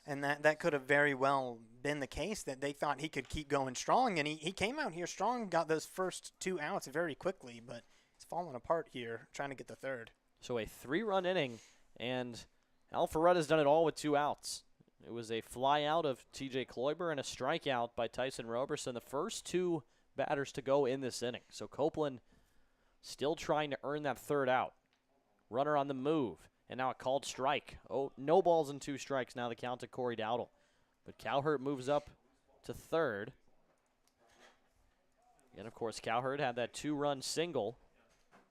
And that could have very well been the case, that they thought he could keep going strong. And he came out here strong, got those first 2 outs very quickly, but it's falling apart here, trying to get the third. So a 3-run inning, and Alpharetta's done it all with 2 outs. It was a fly out of TJ Kloiber and a strikeout by Tyson Roberson, the first 2 batters to go in this inning. So Copeland still trying to earn that 3rd out. Runner on the move, and now a called strike. Oh, no balls and 2 strikes now, the count to Corey Dowdle. But Cowherd moves up to 3rd. And, of course, Cowherd had that 2-run single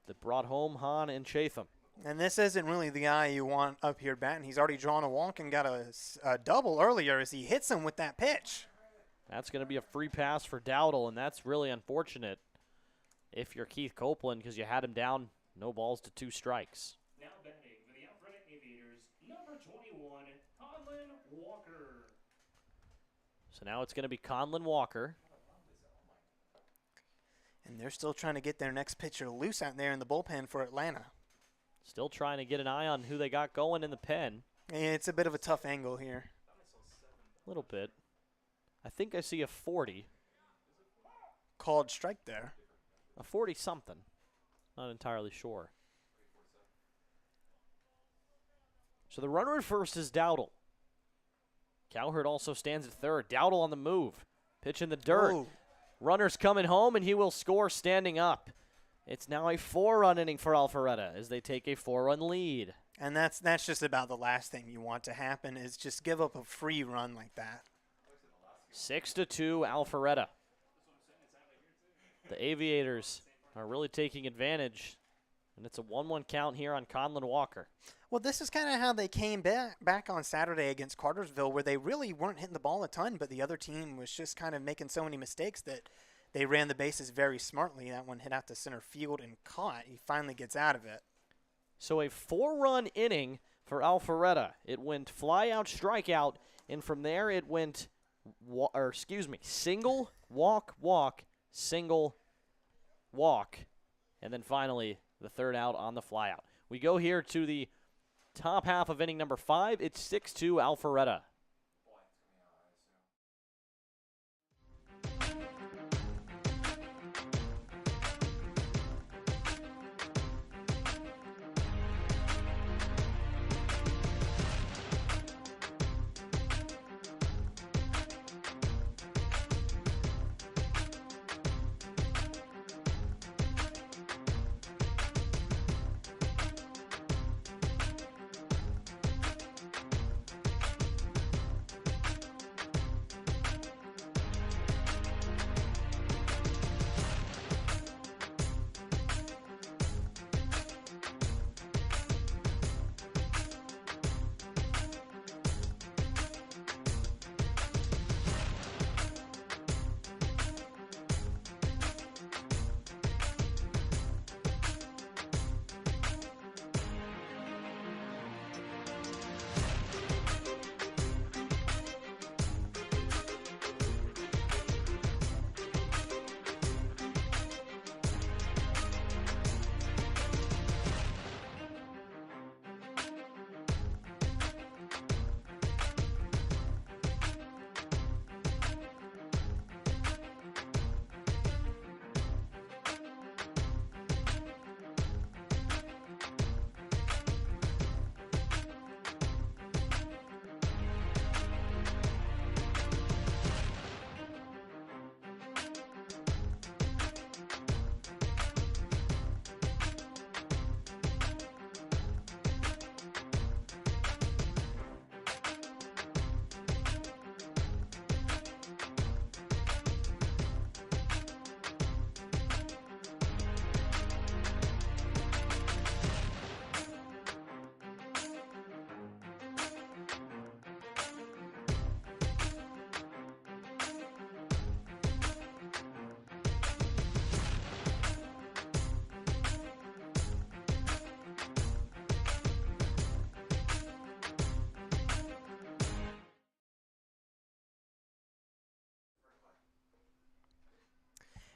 that brought home Hahn and Chatham. And this isn't really the guy you want up here batting. He's already drawn a walk and got a double earlier as he hits him with that pitch. That's going to be a free pass for Dowdle, and that's really unfortunate if you're Keith Copeland because you had him down, no balls to 2 strikes. Now batting for the Alpharetta Aviators, number 21, Conlon Walker. So now it's going to be Conlon Walker. And they're still trying to get their next pitcher loose out there in the bullpen for Atlanta. Still trying to get an eye on who they got going in the pen. It's a bit of a tough angle here. A little bit. I think I see a 40. Called strike there. A 40-something. Not entirely sure. So the runner at first is Dowdle. Cowherd also stands at 3rd. Dowdle on the move. Pitch in the dirt. Ooh. Runner's coming home, and he will score standing up. It's now a 4-run inning for Alpharetta as they take a 4-run lead. And that's just about the last thing you want to happen is just give up a free run like that. 6-2 Alpharetta. The Aviators are really taking advantage, and it's a 1-1 count here on Conlon Walker. Well, this is kind of how they came back on Saturday against Cartersville, where they really weren't hitting the ball a ton, but the other team was just kind of making so many mistakes that they ran the bases very smartly. That one hit out to center field and caught. He finally gets out of it. So a 4-run inning for Alpharetta. It went fly out, strikeout, and from there it went, single, walk, single, walk, and then finally the 3rd out on the flyout. We go here to the top half of inning number 5. It's 6-2 Alpharetta.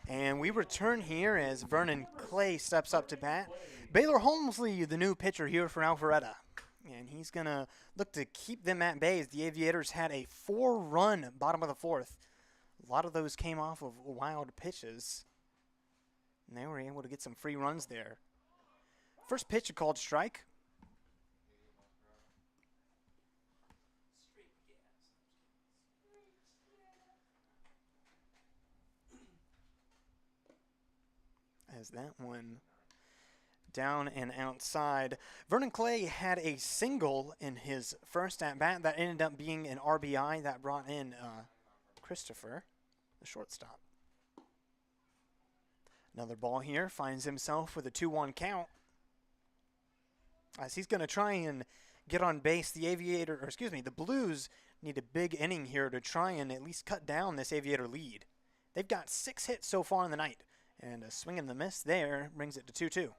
And we return here as Vernon Clay steps up to bat. Baylor Holmesley, the new pitcher here for Alpharetta. And he's going to look to keep them at bay as the Aviators had a 4-run bottom of the fourth. A lot of those came off of wild pitches. And they were able to get some free runs there. First pitch, a called strike. As that one down and outside. Vernon Clay had a single in his first at-bat that ended up being an RBI that brought in Christopher, the shortstop. Another ball here, finds himself with a 2-1 count. As he's going to try and get on base, the Blues need a big inning here to try and at least cut down this Aviator lead. They've got 6 hits so far in the night, and a swing and the miss there brings it to 2-2.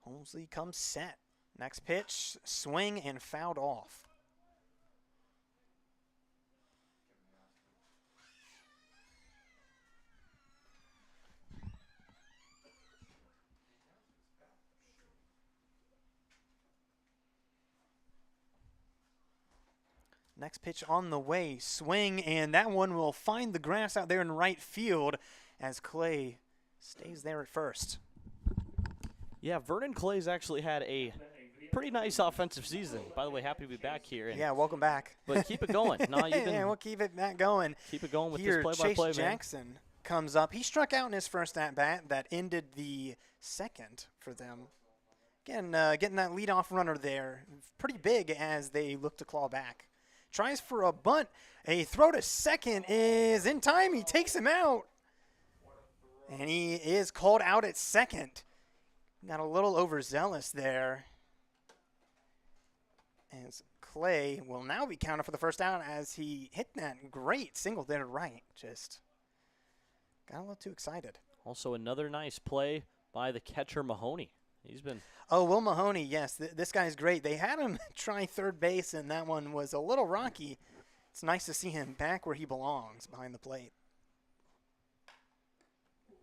Holmesley comes set. Next pitch, swing and fouled off. Next pitch on the way, swing, and that one will find the grass out there in right field as Clay stays there at first. Yeah, Vernon Clay's actually had a pretty nice offensive season. By the way, happy to be back here. Yeah, welcome back. But keep it going. No, you've been, yeah, we'll keep it back going. Keep it going with here, this play-by-play, Chase Jackson comes up. He struck out in his first at-bat that ended the second for them. Again, getting that leadoff runner there. Pretty big as they look to claw back. Tries for a bunt. A throw to second is in time. He takes him out. And he is called out at second. Got a little overzealous there. As Clay will now be counted for the first out as he hit that great single there to right. Just got a little too excited. Also another nice play by the catcher Mahoney. He's been... Oh, Will Mahoney, yes. This guy's great. They had him try third base, and that one was a little rocky. It's nice to see him back where he belongs, behind the plate.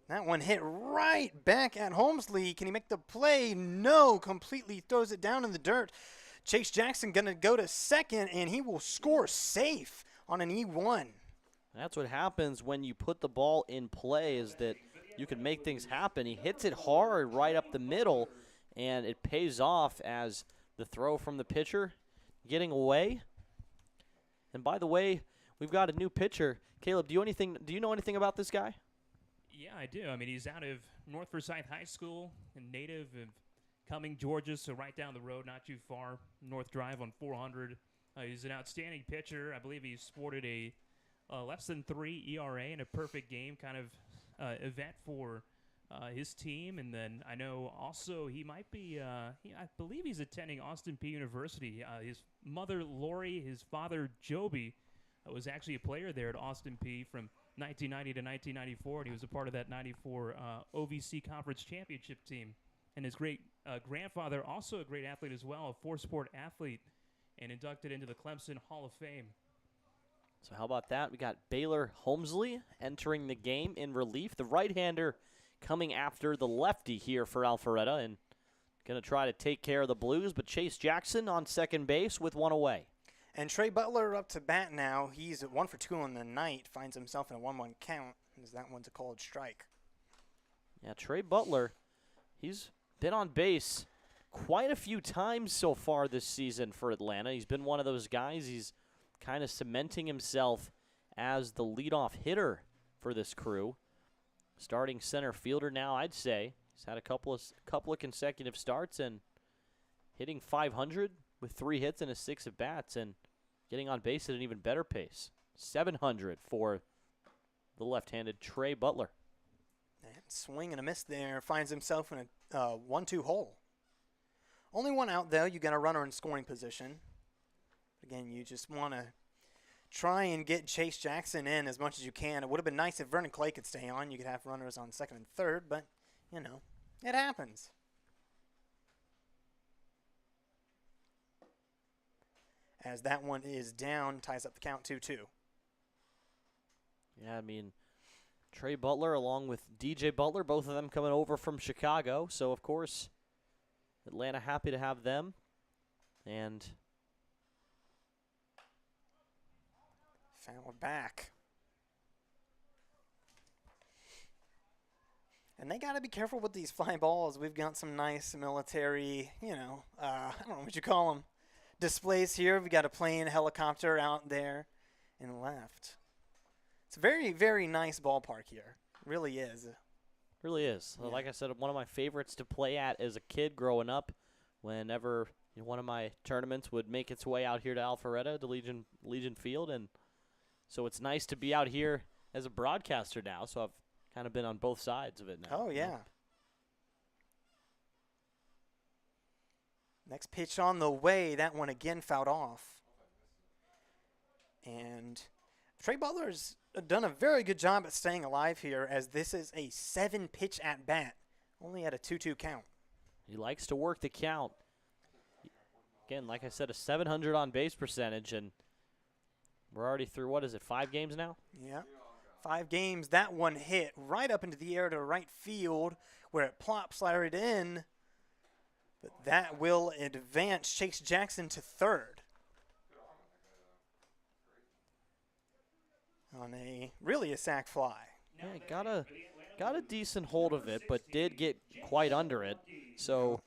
That one hit right back at Holmesley. Can he make the play? No, completely throws it down in the dirt. Chase Jackson going to go to second, and he will score safe on an E1. That's what happens when you put the ball in play, is that you can make things happen. He hits it hard right up the middle, and it pays off as the throw from the pitcher getting away. And by the way, we've got a new pitcher. Caleb, do you know anything about this guy? Yeah, I do. I mean, he's out of North Forsyth High School, a native of Cumming, Georgia, so right down the road, not too far, North Drive on 400. He's an outstanding pitcher. I believe he sported a less than 3 ERA in a perfect game kind of event for his team. And then I know also he might be, I believe he's attending Austin Peay University. His mother, Lori, his father, Joby, was actually a player there at Austin Peay from 1990 to 1994, and he was a part of that 94 OVC Conference Championship team. And his great grandfather, also a great athlete as well, a 4-sport athlete, and inducted into the Clemson Hall of Fame. So how about that? We got Baylor Holmesley entering the game in relief. The right-hander coming after the lefty here for Alpharetta, and going to try to take care of the Blues, but Chase Jackson on second base with one away. And Trey Butler up to bat now. He's at 1 for 2 on the night. Finds himself in a 1-1 count, as that one's a called strike. Yeah, Trey Butler, he's been on base quite a few times so far this season for Atlanta. He's been one of those guys. He's kind of cementing himself as the leadoff hitter for this crew. Starting center fielder now, I'd say. He's had a couple of consecutive starts and hitting .500 with 3 hits and 6 at-bats and getting on base at an even better pace. .700 for the left-handed Trey Butler. And swing and a miss there. Finds himself in a 1-2 hole. Only one out, though. You got a runner in scoring position. Again, you just want to try and get Chase Jackson in as much as you can. It would have been nice if Vernon Clay could stay on. You could have runners on second and third, but, you know, it happens. as that one is down, ties up the count 2-2. Yeah, I mean, Trey Butler along with DJ Butler, both of them coming over from Chicago. So, of course, Atlanta happy to have them. And foul back. And they got to be careful with these fly balls. We've got some nice military, I don't know what you call them, displays here. We got a plane, helicopter out there and left. It's a very, very nice ballpark here. Really is. Really is. Yeah. Like I said, one of my favorites to play at as a kid growing up. Whenever one of my tournaments would make its way out here to Alpharetta, to Legion Field, and so it's nice to be out here as a broadcaster now. So I've kind of been on both sides of it now. Oh, yeah. Next pitch on the way. That one again fouled off. And Trey Butler's done a very good job at staying alive here, as this is a 7-pitch at-bat, only at a 2-2 count. He likes to work the count. Again, like I said, a 700 on-base percentage, and we're already through, 5 games now? Yeah. 5 games. That one hit right up into the air to right field, where it plops right in. But that will advance Chase Jackson to third. On a sac fly. Yeah, got a decent hold of it, but did get quite under it. So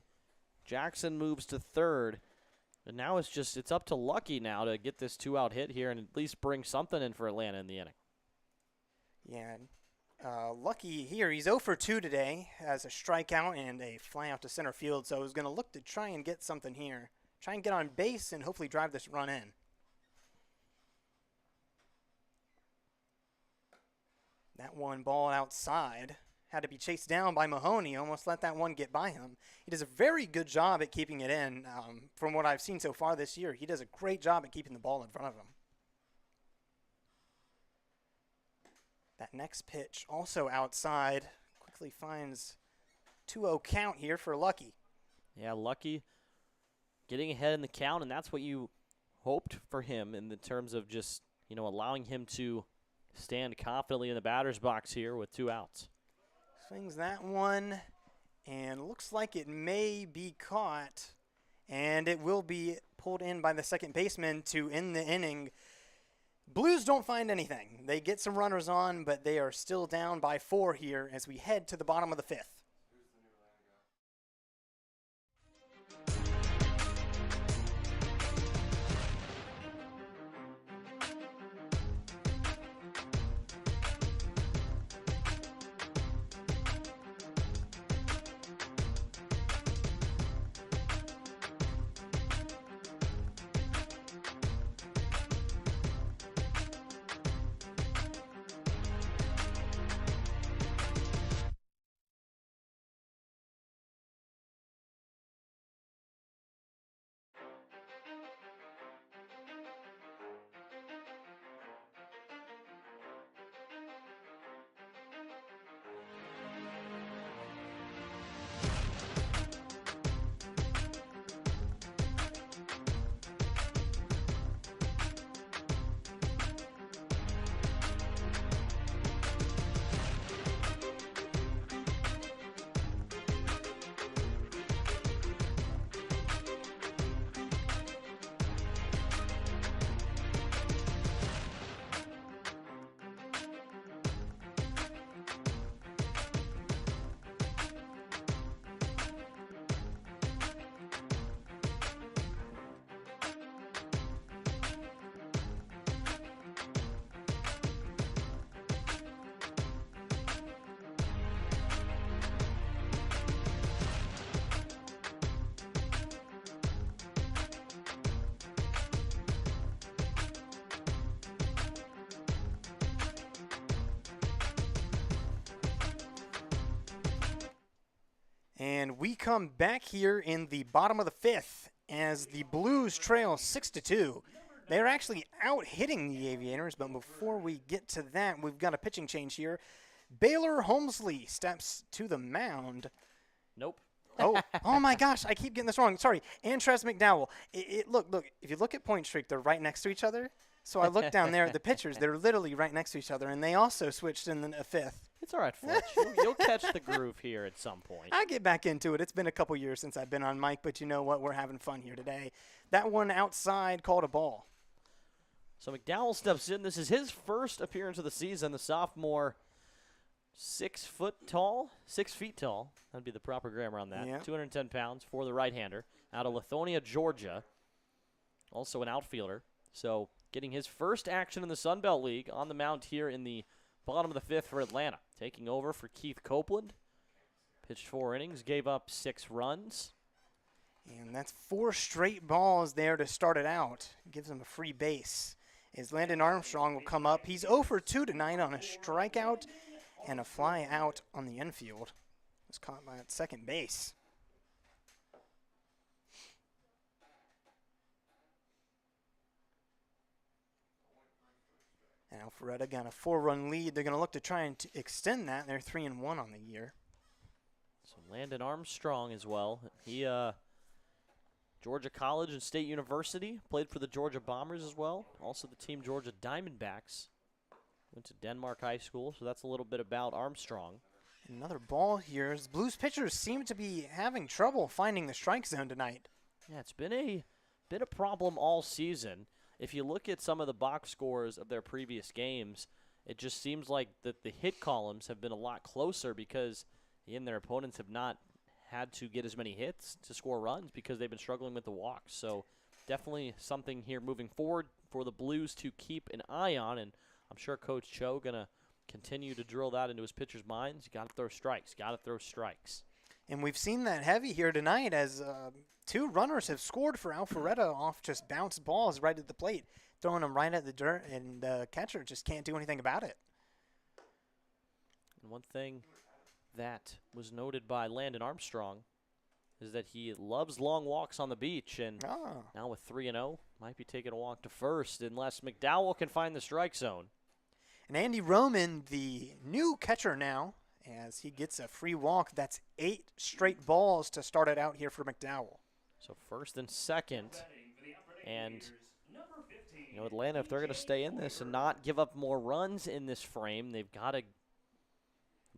Jackson moves to third. And now it's up to Lucky now to get this 2-out hit here and at least bring something in for Atlanta in the inning. Yeah, Lucky here, he's 0 for 2 today, has a strikeout and a fly out to center field, so he's going to look to try and get something here. Try and get on base and hopefully drive this run in. That one ball outside had to be chased down by Mahoney, almost let that one get by him. He does a very good job at keeping it in. From what I've seen so far this year, he does a great job at keeping the ball in front of him. That next pitch, also outside, quickly finds 2-0 count here for Lucky. Yeah, Lucky getting ahead in the count, and that's what you hoped for him in the terms of just, allowing him to stand confidently in the batter's box here with 2 outs. Swings that one, and looks like it may be caught, and it will be pulled in by the second baseman to end the inning. Blues don't find anything. They get some runners on, but they are still down by 4 here as we head to the bottom of the 5th. And we come back here in the bottom of the 5th as the Blues trail 6-2. They're actually out hitting the Aviators, but before we get to that, we've got a pitching change here. Baylor Holmesley steps to the mound. Nope. Oh my gosh, I keep getting this wrong. Sorry, Antrez McDowell. Look, if you look at point streak, they're right next to each other. So I look down there at the pitchers. They're literally right next to each other, and they also switched in a fifth. It's all right, Fletch. You'll catch the groove here at some point. I'll get back into it. It's been a couple years since I've been on mic, but you know what? We're having fun here today. That one outside called a ball. So McDowell steps in. This is his first appearance of the season. The sophomore, 6 feet tall. That'd be the proper grammar on that. Yeah. 210 pounds for the right-hander. Out of Lithonia, Georgia. Also an outfielder. So getting his first action in the Sun Belt League on the mound here in the bottom of the fifth for Atlanta. Taking over for Keith Copeland. Pitched 4 innings, gave up 6 runs. And that's 4 straight balls there to start it out. Gives him a free base. As Landon Armstrong will come up. He's 0 for 2 tonight on a strikeout and a fly out on the infield. Was caught by at second base. And Alpharetta got a 4-run lead. They're going to look to try and extend that. They're 3-1 on the year. So Landon Armstrong as well. He, Georgia College and State University, played for the Georgia Bombers as well. Also the Team Georgia Diamondbacks. Went to Denmark High School, so that's a little bit about Armstrong. Another ball here. As Blues pitchers seem to be having trouble finding the strike zone tonight. Yeah, it's been a problem all season. If you look at some of the box scores of their previous games, it just seems like that the hit columns have been a lot closer because their opponents have not had to get as many hits to score runs because they've been struggling with the walks. So definitely something here moving forward for the Blues to keep an eye on, and I'm sure Coach Cho going to continue to drill that into his pitchers' minds. You got to throw strikes. And we've seen that heavy here tonight as 2 runners have scored for Alpharetta off just bounced balls right at the plate, throwing them right at the dirt, and the catcher just can't do anything about it. And one thing that was noted by Landon Armstrong is that he loves long walks on the beach, and now with 3-0, might be taking a walk to first unless McDowell can find the strike zone. And Andy Roman, the new catcher now, as he gets a free walk. That's 8 straight balls to start it out here for McDowell. So first and second. And, Atlanta, if they're going to stay in this and not give up more runs in this frame, they've got to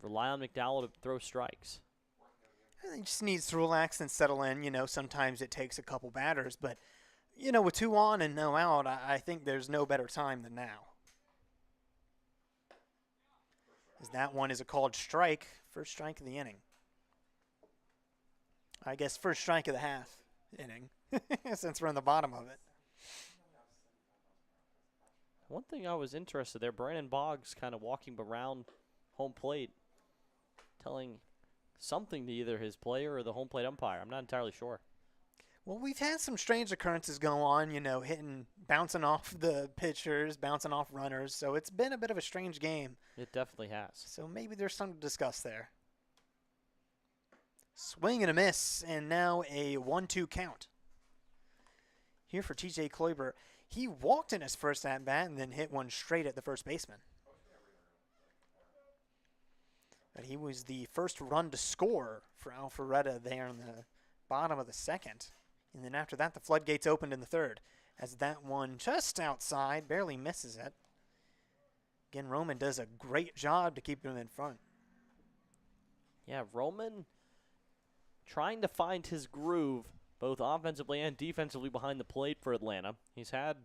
rely on McDowell to throw strikes. He just needs to relax and settle in. Sometimes it takes a couple batters. But, with 2 on and no out, I think there's no better time than now. As that one is a called strike, first strike of the inning. I guess first strike of the half inning, since we're in the bottom of it. One thing I was interested there, Brandon Boggs kind of walking around home plate, telling something to either his player or the home plate umpire. I'm not entirely sure. Well, we've had some strange occurrences go on, bouncing off the pitchers, bouncing off runners. So it's been a bit of a strange game. It definitely has. So maybe there's something to discuss there. Swing and a miss, and now a 1-2 count. Here for TJ Kloiber. He walked in his first at-bat and then hit one straight at the first baseman. But he was the first run to score for Alpharetta there in the bottom of the second. And then after that, the floodgates opened in the third, as that one just outside, barely misses it. Again, Roman does a great job to keep him in front. Yeah, Roman trying to find his groove, both offensively and defensively behind the plate for Atlanta. He's had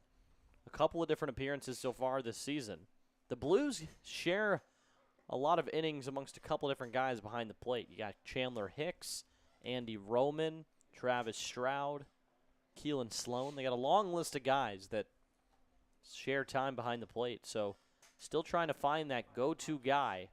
a couple of different appearances so far this season. The Blues share a lot of innings amongst a couple of different guys behind the plate. You got Chandler Hicks, Andy Roman, Travis Stroud, Keelan Sloan. They got a long list of guys that share time behind the plate. So still trying to find that go-to guy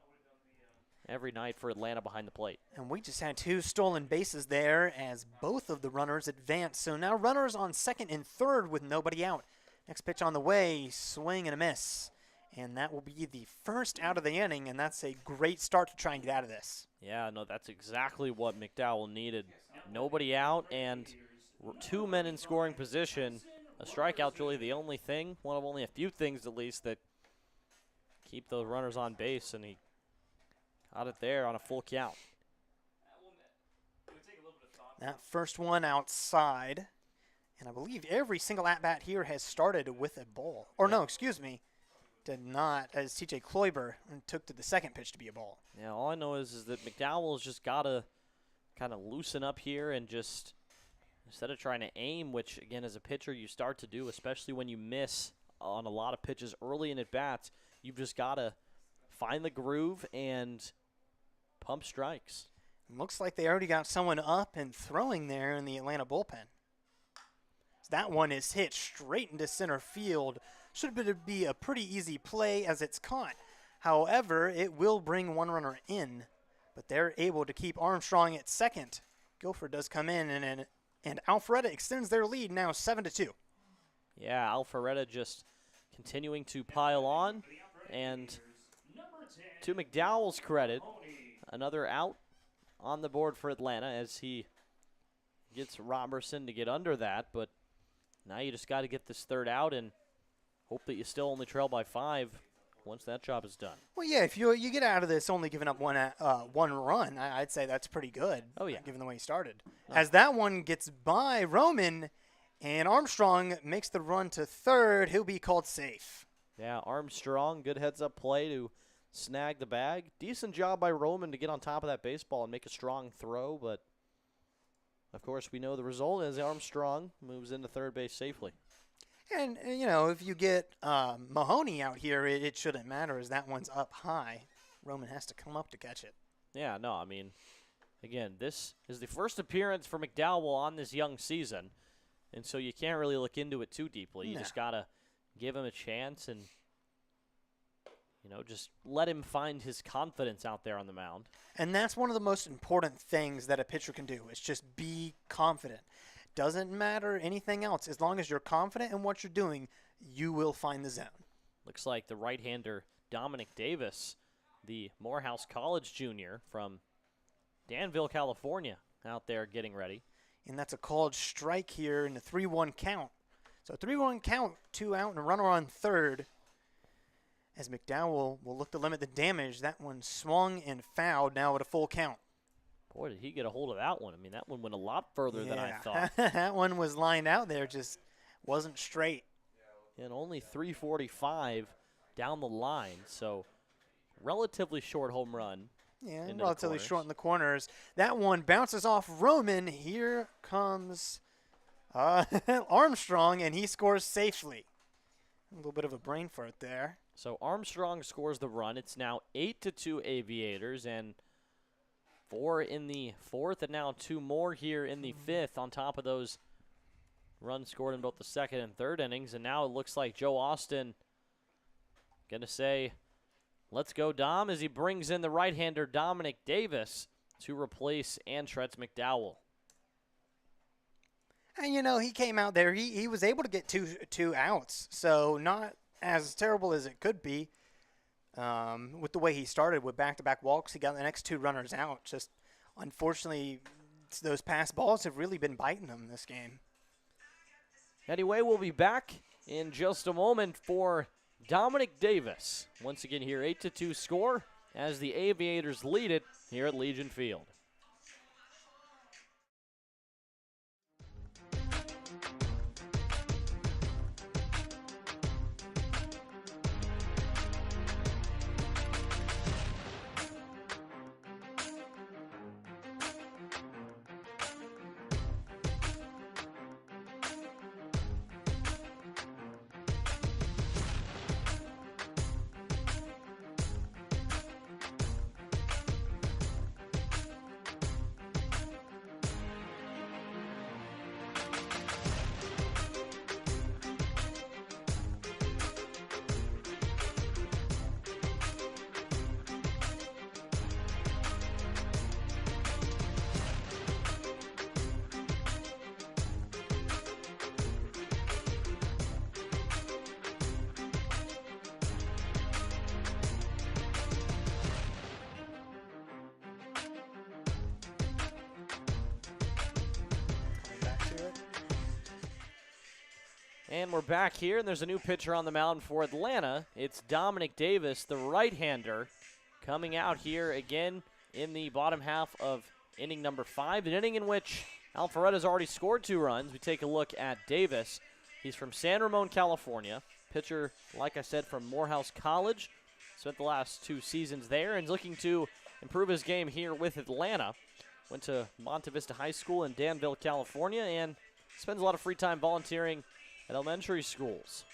every night for Atlanta behind the plate. And we just had 2 stolen bases there as both of the runners advanced. So now runners on second and third with nobody out. Next pitch on the way, swing and a miss. And that will be the first out of the inning, and that's a great start to try and get out of this. Yeah, no, that's exactly what McDowell needed. Nobody out and 2 men in scoring position. A strikeout's really the only thing, one of only a few things at least, that keep those runners on base, and he got it there on a full count. That first one outside. And I believe every single at-bat here has started with a ball. Or no, excuse me. Did not, as TJ Kloiber took to the second pitch to be a ball. Yeah, all I know is that McDowell's just got to kind of loosen up here and just, instead of trying to aim, which, again, as a pitcher you start to do, especially when you miss on a lot of pitches early in at-bats, you've just got to find the groove and pump strikes. Looks like they already got someone up and throwing there in the Atlanta bullpen. That one is hit straight into center field. Should be a pretty easy play as it's caught. However, it will bring one runner in, but they're able to keep Armstrong at second. Guilford does come in, and Alpharetta extends their lead now 7-2. Yeah, Alpharetta just continuing to pile on, and to McDowell's credit, another out on the board for Atlanta as he gets Robertson to get under that, but now you just got to get this third out and hope that you still only trail by 5 once that job is done. Well, yeah, if you get out of this only giving up one run, I'd say that's pretty good. Oh, yeah. Given the way he started. As that one gets by Roman, and Armstrong makes the run to third, he'll be called safe. Yeah, Armstrong, good heads-up play to snag the bag. Decent job by Roman to get on top of that baseball and make a strong throw, but of course we know the result is Armstrong moves into third base safely. And you know, if you get Mahoney out here, it shouldn't matter as that one's up high. Roman has to come up to catch it. Yeah, no, I mean, again, this is the first appearance for McDowell on this young season, and so you can't really look into it too deeply. You just got to give him a chance and, you know, just let him find his confidence out there on the mound. And that's one of the most important things that a pitcher can do is just be confident. Doesn't matter anything else. As long as you're confident in what you're doing, you will find the zone. Looks like the right-hander Dominic Davis, the Morehouse College junior from Danville, California, out there getting ready. And that's a called strike here in the 3-1 count. So 3-1 count, 2 out, and a runner on third. As McDowell will look to limit the damage. That one swung and fouled now at a full count. Boy, did he get a hold of that one. I mean, that one went a lot further than I thought. That one was lined out there, just wasn't straight. And only 345 down the line, so relatively short home run. Yeah, relatively short in the corners. That one bounces off Roman. Here comes Armstrong, and he scores safely. A little bit of a brain fart there. So Armstrong scores the run. It's now 8-2 Aviators, and 4 in the fourth, and now 2 more here in the fifth on top of those runs scored in both the second and third innings. And now it looks like Joe Austin going to say, let's go, Dom, as he brings in the right-hander Dominic Davis to replace Antretz McDowell. And, you know, he came out there. He was able to get two outs, so not as terrible as it could be. With the way he started with back-to-back walks, he got the next 2 runners out. Just unfortunately, those pass balls have really been biting him this game. Anyway, we'll be back in just a moment for Dominic Davis. Once again here, 8-2 score as the Aviators lead it here at Legion Field. And we're back here, and there's a new pitcher on the mound for Atlanta. It's Dominic Davis, the right-hander, coming out here again in the bottom half of inning number 5, an inning in which Alpharetta's already scored 2 runs. We take a look at Davis. He's from San Ramon, California. Pitcher, like I said, from Morehouse College. Spent the last 2 seasons there and is looking to improve his game here with Atlanta. Went to Monte Vista High School in Danville, California, and spends a lot of free time volunteering at elementary schools.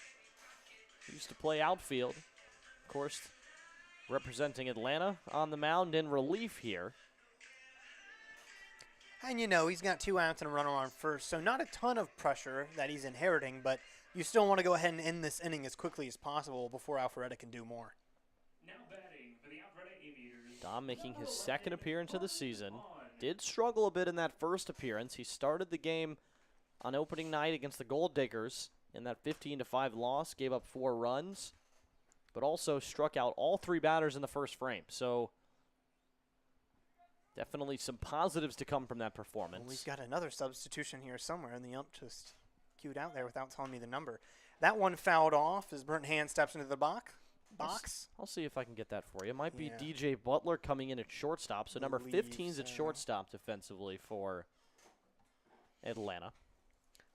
He used to play outfield, of course, representing Atlanta on the mound in relief here. And you know, he's got 2 outs and a runner on first, so not a ton of pressure that he's inheriting, but you still want to go ahead and end this inning as quickly as possible before Alpharetta can do more. Now batting for the Alpharetta Aviators. Dom making his 2nd appearance of the season. Did struggle a bit in that first appearance. He started the game on opening night against the Gold Diggers in that 15-5 loss, gave up 4 runs, but also struck out all 3 batters in the first frame. So definitely some positives to come from that performance. Well, we've got another substitution here somewhere, and the ump just queued out there without telling me the number. That one fouled off as Burnt Hand steps into the box. I'll see if I can get that for you. It might be Yeah. DJ Butler coming in at shortstop. So number 15 is at so. shortstop defensively for Atlanta.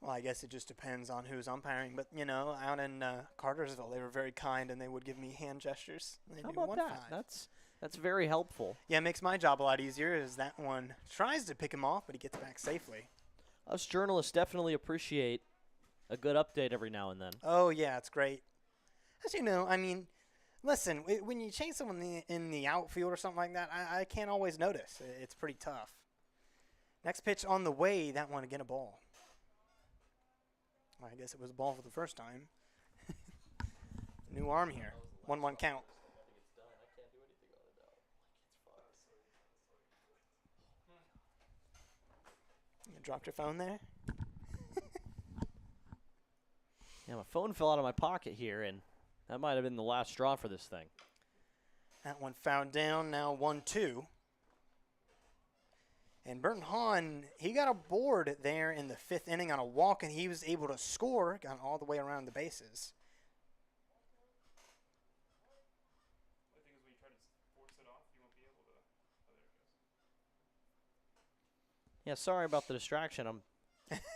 Well, I guess it just depends on who's umpiring. But, you know, out in Cartersville, they were very kind, and they would give me hand gestures. They How do about 1-5. that? That's very helpful. Yeah, it makes my job a lot easier as that one tries to pick him off, but he gets back safely. Us journalists definitely appreciate a good update every now and then. Oh, yeah, it's great. As you know, I mean, listen, when you change someone in the outfield or something like that, I can't always notice. It's pretty tough. Next pitch on the way, that one again a ball. Well, I guess it was a ball for the first time. New arm here. 1-1 count. You dropped your phone there? Yeah, my phone fell out of my pocket here, and that might have been the last straw for this thing. That one fouled down, now 1-2. And Burton Hahn, he got a board there in the 5th inning on a walk, and he was able to score, got all the way around the bases. The thing is, when you try to force it off, you won't be able to. Oh, there it goes. Yeah, sorry about the distraction. I'm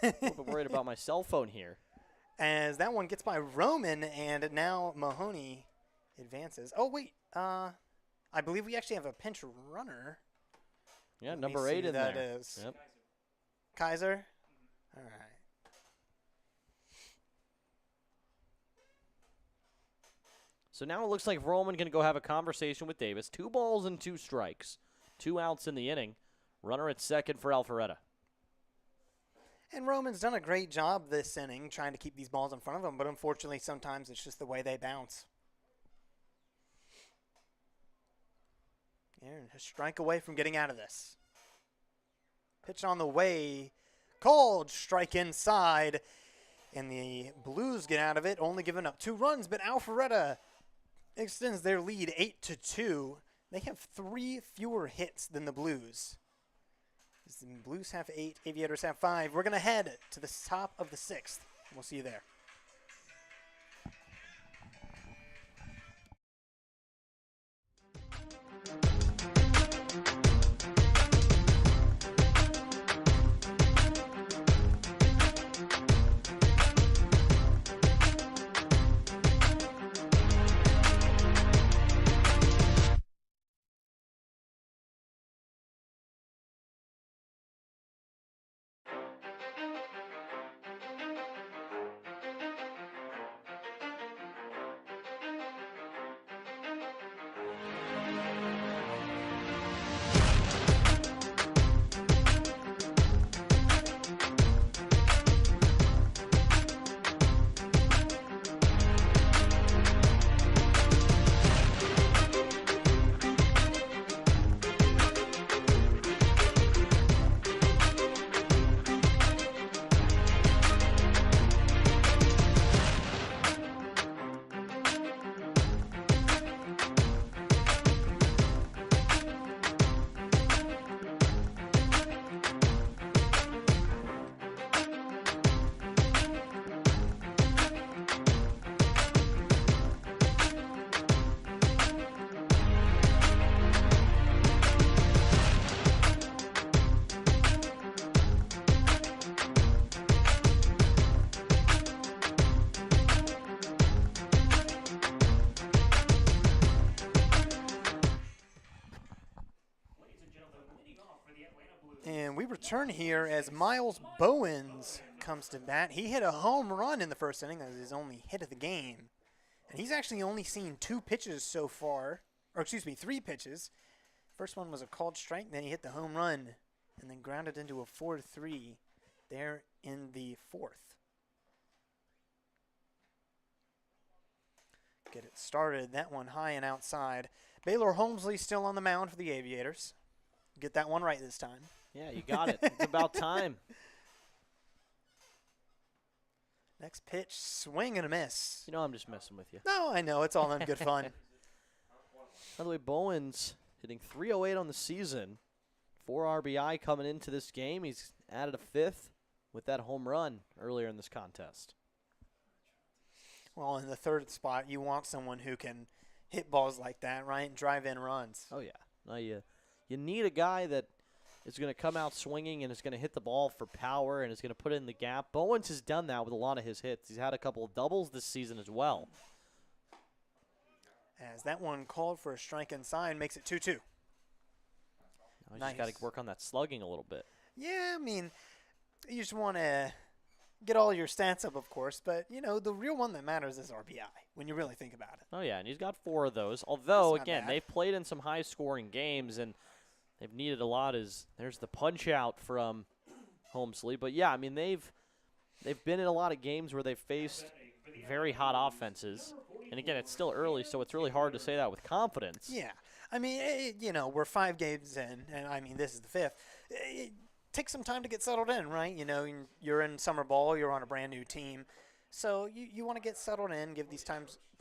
a little bit worried about my cell phone here. As that one gets by Roman, and now Mahoney advances. Oh, wait. I believe we actually have a pinch runner. Yeah, Let me number see 8 who in that there. is. Yep. Kaiser? All right. So now it looks like Roman going to go have a conversation with Davis. 2 balls and 2 strikes. 2 outs in the inning. Runner at second for Alpharetta. And Roman's done a great job this inning trying to keep these balls in front of him, but unfortunately sometimes it's just the way they bounce. Aaron, a strike away from getting out of this. Pitch on the way. Called. Strike inside. And the Blues get out of it, only giving up 2 runs, but Alpharetta extends their lead 8-2. They have 3 fewer hits than the Blues. The Blues have 8, Aviators have 5. We're going to head to the top of the 6th. We'll see you there. And we return here as Miles Bowens comes to bat. He hit a home run in the first inning. That was his only hit of the game. And he's actually only seen 2 pitches so far. Or excuse me, 3 pitches. First one was a called strike. Then he hit the home run and then grounded into a 4-3 there in the 4th. Get it started. That one high and outside. Baylor Holmesley still on the mound for the Aviators. Get that one right this time. Yeah, you got it. It's about time. Next pitch, swing and a miss. You know I'm just messing with you. No, I know. It's all in good fun. By the way, Bowens hitting .308 on the season. 4 RBI coming into this game. He's added a 5th with that home run earlier in this contest. Well, in the 3rd spot, you want someone who can hit balls like that, right, and drive in runs. Oh, yeah. No, you need a guy that is going to come out swinging and is going to hit the ball for power and is going to put it in the gap. Bowens has done that with a lot of his hits. He's had a couple of doubles this season as well. As that one called for a strike inside, makes it 2-2. Now he's Nice. just got to work on that slugging a little bit. Yeah, I mean, you just want to get all your stats up, of course, but, you know, the real one that matters is RBI when you really think about it. Oh, yeah, and he's got 4 of those. Although, That's not again, bad. they've played in some high-scoring games, and they've needed a lot. There's the punch-out from Holmesley. But, yeah, I mean, they've been in a lot of games where they've faced very hot offenses. And, again, it's still early, so it's really hard to say that with confidence. Yeah. I mean, you know, we're 5 games in, and, I mean, this is the 5th. It takes some time to get settled in, right? You know, you're in summer ball. You're on a brand-new team. So you want to get settled in, give these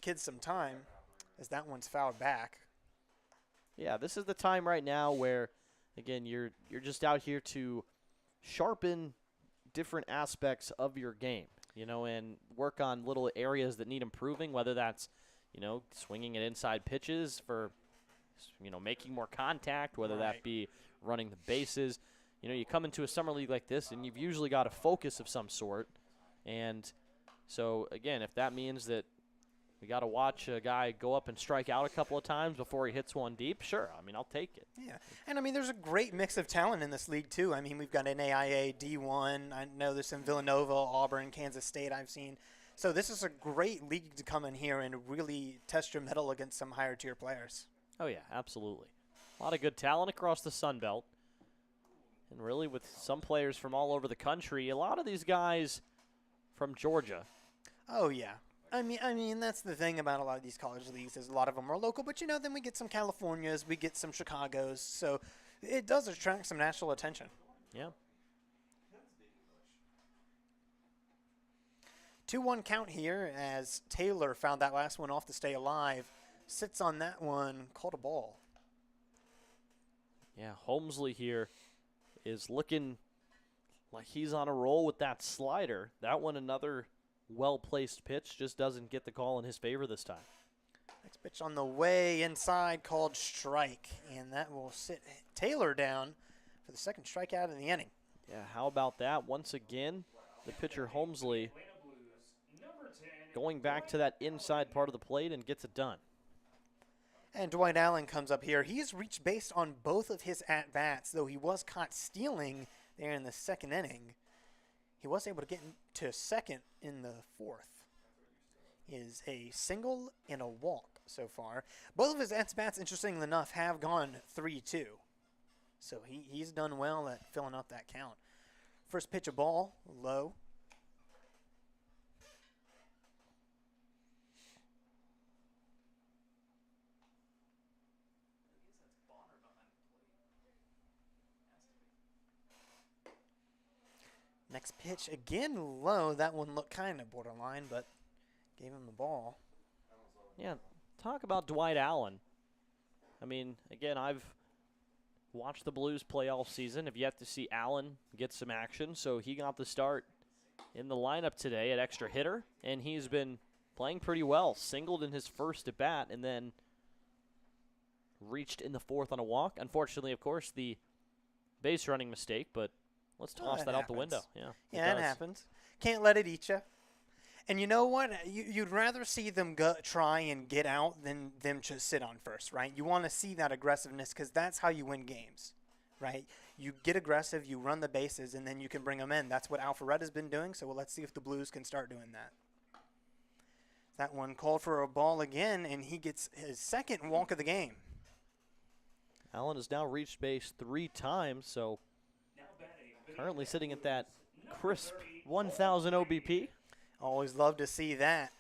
kids some time, as that one's fouled back. Yeah, this is the time right now where, again, you're just out here to sharpen different aspects of your game, you know, and work on little areas that need improving, whether that's, you know, swinging at inside pitches for, you know, making more contact, whether Right. that be running the bases. You know, you come into a summer league like this, and you've usually got a focus of some sort. And so, again, if that means that we got to watch a guy go up and strike out a couple of times before he hits one deep, sure. I mean, I'll take it. Yeah, and I mean, there's a great mix of talent in this league, too. I mean, we've got NAIA, D1. I know there's some Villanova, Auburn, Kansas State I've seen. So this is a great league to come in here and really test your mettle against some higher-tier players. Oh, yeah, absolutely. A lot of good talent across the Sun Belt. And really, with some players from all over the country, a lot of these guys from Georgia. Oh, yeah. I mean, that's the thing about a lot of these college leagues is a lot of them are local, but, you know, then we get some Californias, we get some Chicagos, so it does attract some national attention. Yeah. 2-1 count here as Taylor found that last one off to stay alive. Sits on that one, called a ball. Yeah, Holmesley here is looking like he's on a roll with that slider. That one, another well-placed pitch, just doesn't get the call in his favor this time. Next pitch on the way inside, called strike, and that will sit Taylor down for the second strikeout in the inning. Yeah, how about that? Once again, the pitcher Holmesley going back to that inside part of the plate and gets it done. And Dwight Allen comes up here. He has reached base on both of his at-bats, though he was caught stealing there in the second inning. He was able to get to second in the 4th. Is a single and a walk so far. Both of his at-bats, interestingly enough, have gone 3-2. So he's done well at filling up that count. First pitch, a ball, low. Next pitch, again low. That one looked kind of borderline, but gave him the ball. Yeah, talk about Dwight Allen. I mean, again, I've watched the Blues play all season. Have yet to see Allen get some action, so he got the start in the lineup today at extra hitter, and he's been playing pretty well. Singled in his first at bat, and then reached in the 4th on a walk. Unfortunately, of course, the base running mistake, but let's toss that out the window. Yeah, Yeah, it happens. Can't let it eat you. And you know what? You'd rather see them try and get out than them just sit on first, right? You want to see that aggressiveness because that's how you win games, right? You get aggressive, you run the bases, and then you can bring them in. That's what Alpharetta's been doing, so let's see if the Blues can start doing that. That one called for a ball again, and he gets his second walk of the game. Allen has now reached base 3 times, so currently sitting at that crisp 1,000 OBP. Always love to see that.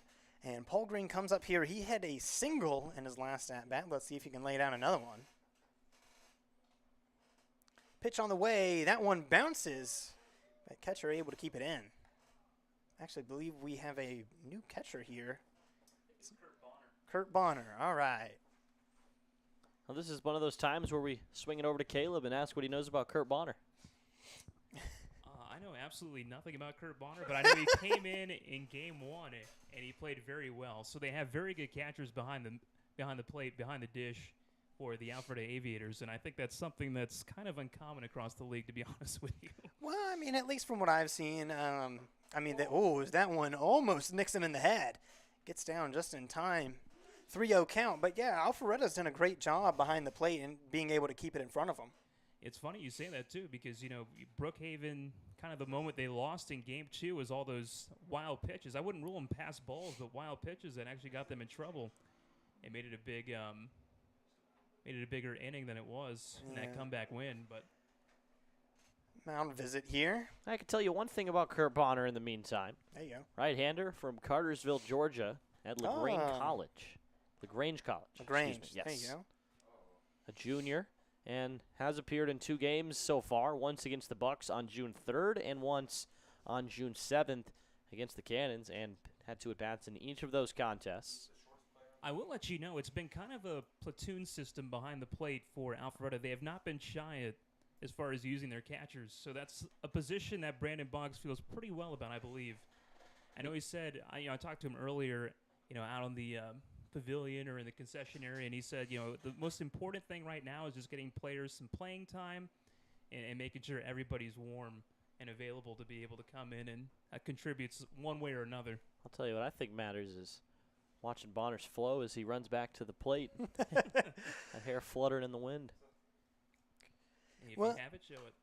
And Paul Green comes up here. He had a single in his last at-bat. Let's see if he can lay down another one. Pitch on the way. That one bounces. But catcher able to keep it in. Actually, I believe we have a new catcher here. It's Kurt Bonner. All right. Well, this is one of those times where we swing it over to Caleb and ask what he knows about Kurt Bonner. I know absolutely nothing about Kurt Bonner, but I know he came in game 1, and he played very well. So they have very good catchers behind the plate, behind the dish for the Alpharetta Aviators, and I think that's something that's kind of uncommon across the league, to be honest with you. Well, I mean, at least from what I've seen, that one almost nicks him in the head. Gets down just in time. 3-0 count. But, yeah, Alpharetta's done a great job behind the plate and being able to keep it in front of him. It's funny you say that, too, because, Brookhaven, kind of the moment they lost in Game 2 was all those wild pitches. I wouldn't rule them past balls, but wild pitches that actually got them in trouble. It made it a bigger inning than it was in that comeback win. But mound visit here. I can tell you one thing about Kurt Bonner in the meantime. There you go. Right-hander from Cartersville, Georgia at LaGrange College. LaGrange College. LaGrange. Excuse me. Yes. There you go. A junior, and has appeared in 2 games so far, once against the Bucks on June 3rd and once on June 7th against the Cannons, and had 2 at-bats in each of those contests. I will let you know it's been kind of a platoon system behind the plate for Alpharetta. They have not been shy as far as using their catchers, so that's a position that Brandon Boggs feels pretty well about, I believe. I know he said, I talked to him earlier, out on the pavilion or in the concession area, and he said, the most important thing right now is just getting players some playing time and making sure everybody's warm and available to be able to come in and contribute one way or another. I'll tell you what I think matters is watching Bonner's flow as he runs back to the plate. That hair fluttering in the wind. If you have it, show it.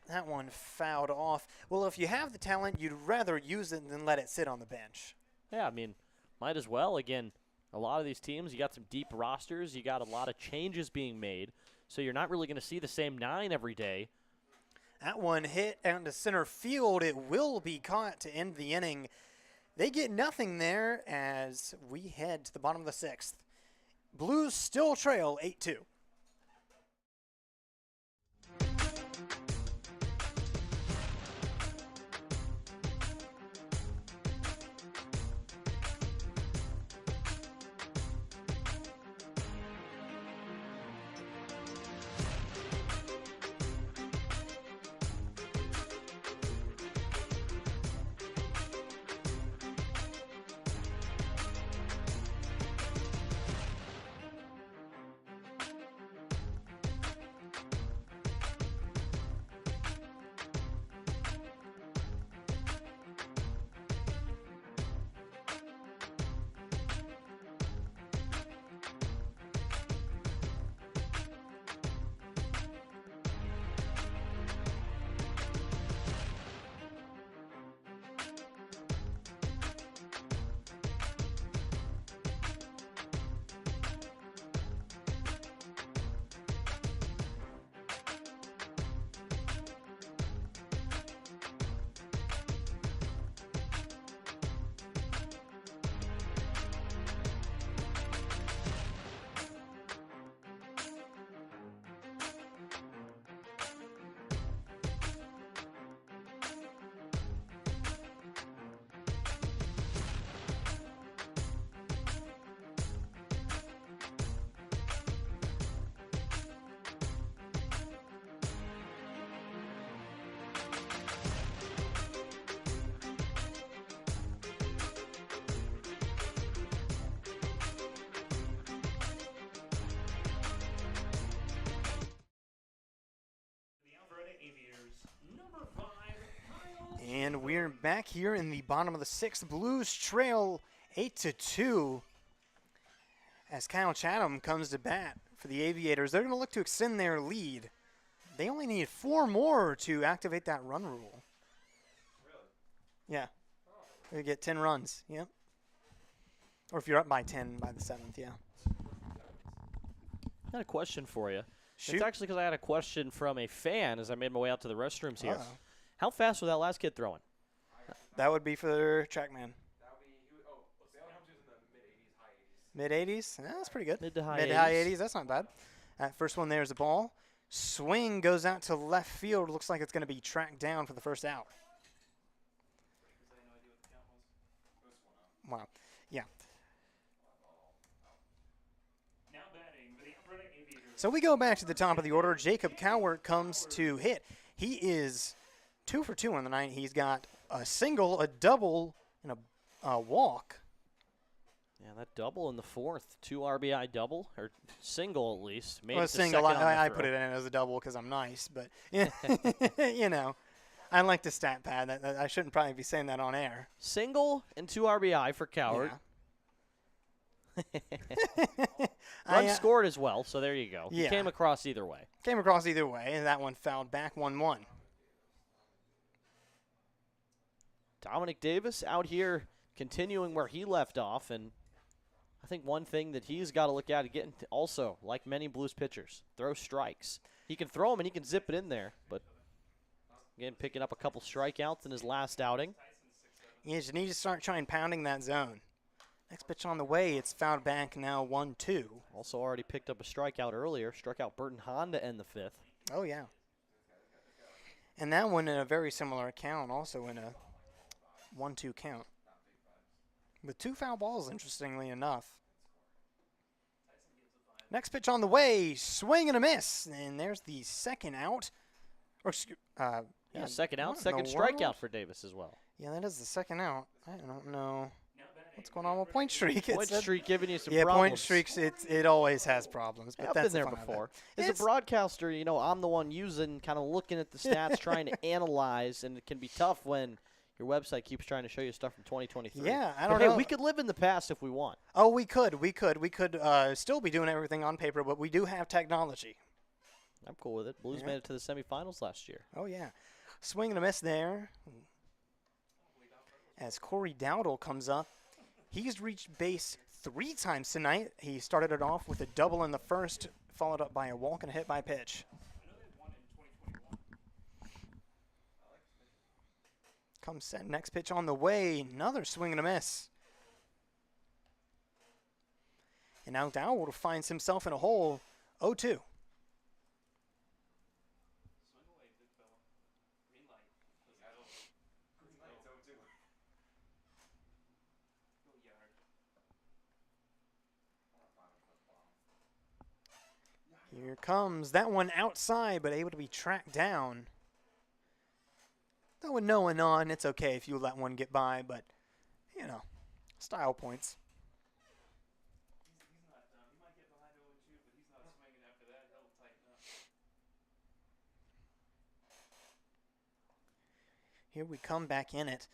That one fouled off. Well, if you have the talent, you'd rather use it than let it sit on the bench. Yeah, I mean, might as well. Again, a lot of these teams, you got some deep rosters. You got a lot of changes being made. So you're not really going to see the same 9 every day. That one hit out to center field. It will be caught to end the inning. They get nothing there as we head to the bottom of the 6th. Blues still trail 8-2. And we're back here in the bottom of the 6th. Blues trail 8-2 as Kyle Chatham comes to bat for the Aviators. They're going to look to extend their lead. They only need 4 more to activate that run rule. Really? Yeah. They get 10 runs. Yep. Or if you're up by 10 by the 7th, yeah. I got a question for you. Shoot. It's actually because I had a question from a fan as I made my way out to the restrooms here. Uh-oh. How fast was that last kid throwing? That would be for Trackman. That would be, let's see, I don't know if he was in the mid-80s, high 80s. Mid-80s? That's pretty good. Mid to high Mid-high 80s. 80s, that's not bad. First one there is a ball. Swing goes out to left field. Looks like it's going to be tracked down for the first out. Wow. Yeah. Now batting for the Alpharetta Aviators. So we go back to the top of the order. Jacob Cowart comes to hit. He is 2 for 2 on the night. He's got a single, a double, and a walk. Yeah, that double in the 4th. 2 RBI double, or single at least. Made Well, it to single. second on the I throw. put it in as a double because I'm nice, but you know, I like the stat pad. I shouldn't probably be saying that on air. Single and 2 RBI for Coward. I Run scored as well, so there you go. Yeah. He came across either way. came across either way, and that one fouled back 1-1. Dominic Davis out here continuing where he left off, and I think one thing that he's got to look at again, also, like many Blues pitchers, throw strikes. He can throw them and he can zip it in there, but again, picking up a couple strikeouts in his last outing. You just need to start trying pounding that zone. Next pitch on the way. It's fouled back now 1-2. Also already picked up a strikeout earlier, struck out Burton Hahn to end the 5th. Oh, yeah. And that one in a very similar count, also in a 1-2 count. With 2 foul balls, interestingly enough. Next pitch on the way, swing and a miss. And there's the second out. Or, Yeah, second out, what in second the strikeout world? for Davis as well. Yeah, that is the second out. I don't know what's going on with point streak. Point streak giving you some yeah, problems. point streaks, it always has problems. But I've that's been there the fun of it. before. As It's- a broadcaster, you know, I'm the one using, kind of looking at the stats, trying to analyze, and it can be tough when your website keeps trying to show you stuff from 2023. Yeah, I But don't hey, know. we could live in the past if we want. Oh, we could still be doing everything on paper, but we do have technology. I'm cool with it. Blues Yeah. made it to the semifinals last year. Oh, yeah. Swing and a miss there. As Corey Dowdle comes up. He's reached base 3 times tonight. He started it off with a double in the first, followed up by a walk and a hit by pitch. Comes set. Next pitch on the way. Another swing and a miss. And now Dowdle finds himself in a hole. 0-2. Here comes that one outside, but able to be tracked down. Though with no one on, it's okay if you let one get by, but, you know, style points. Here we come back in it.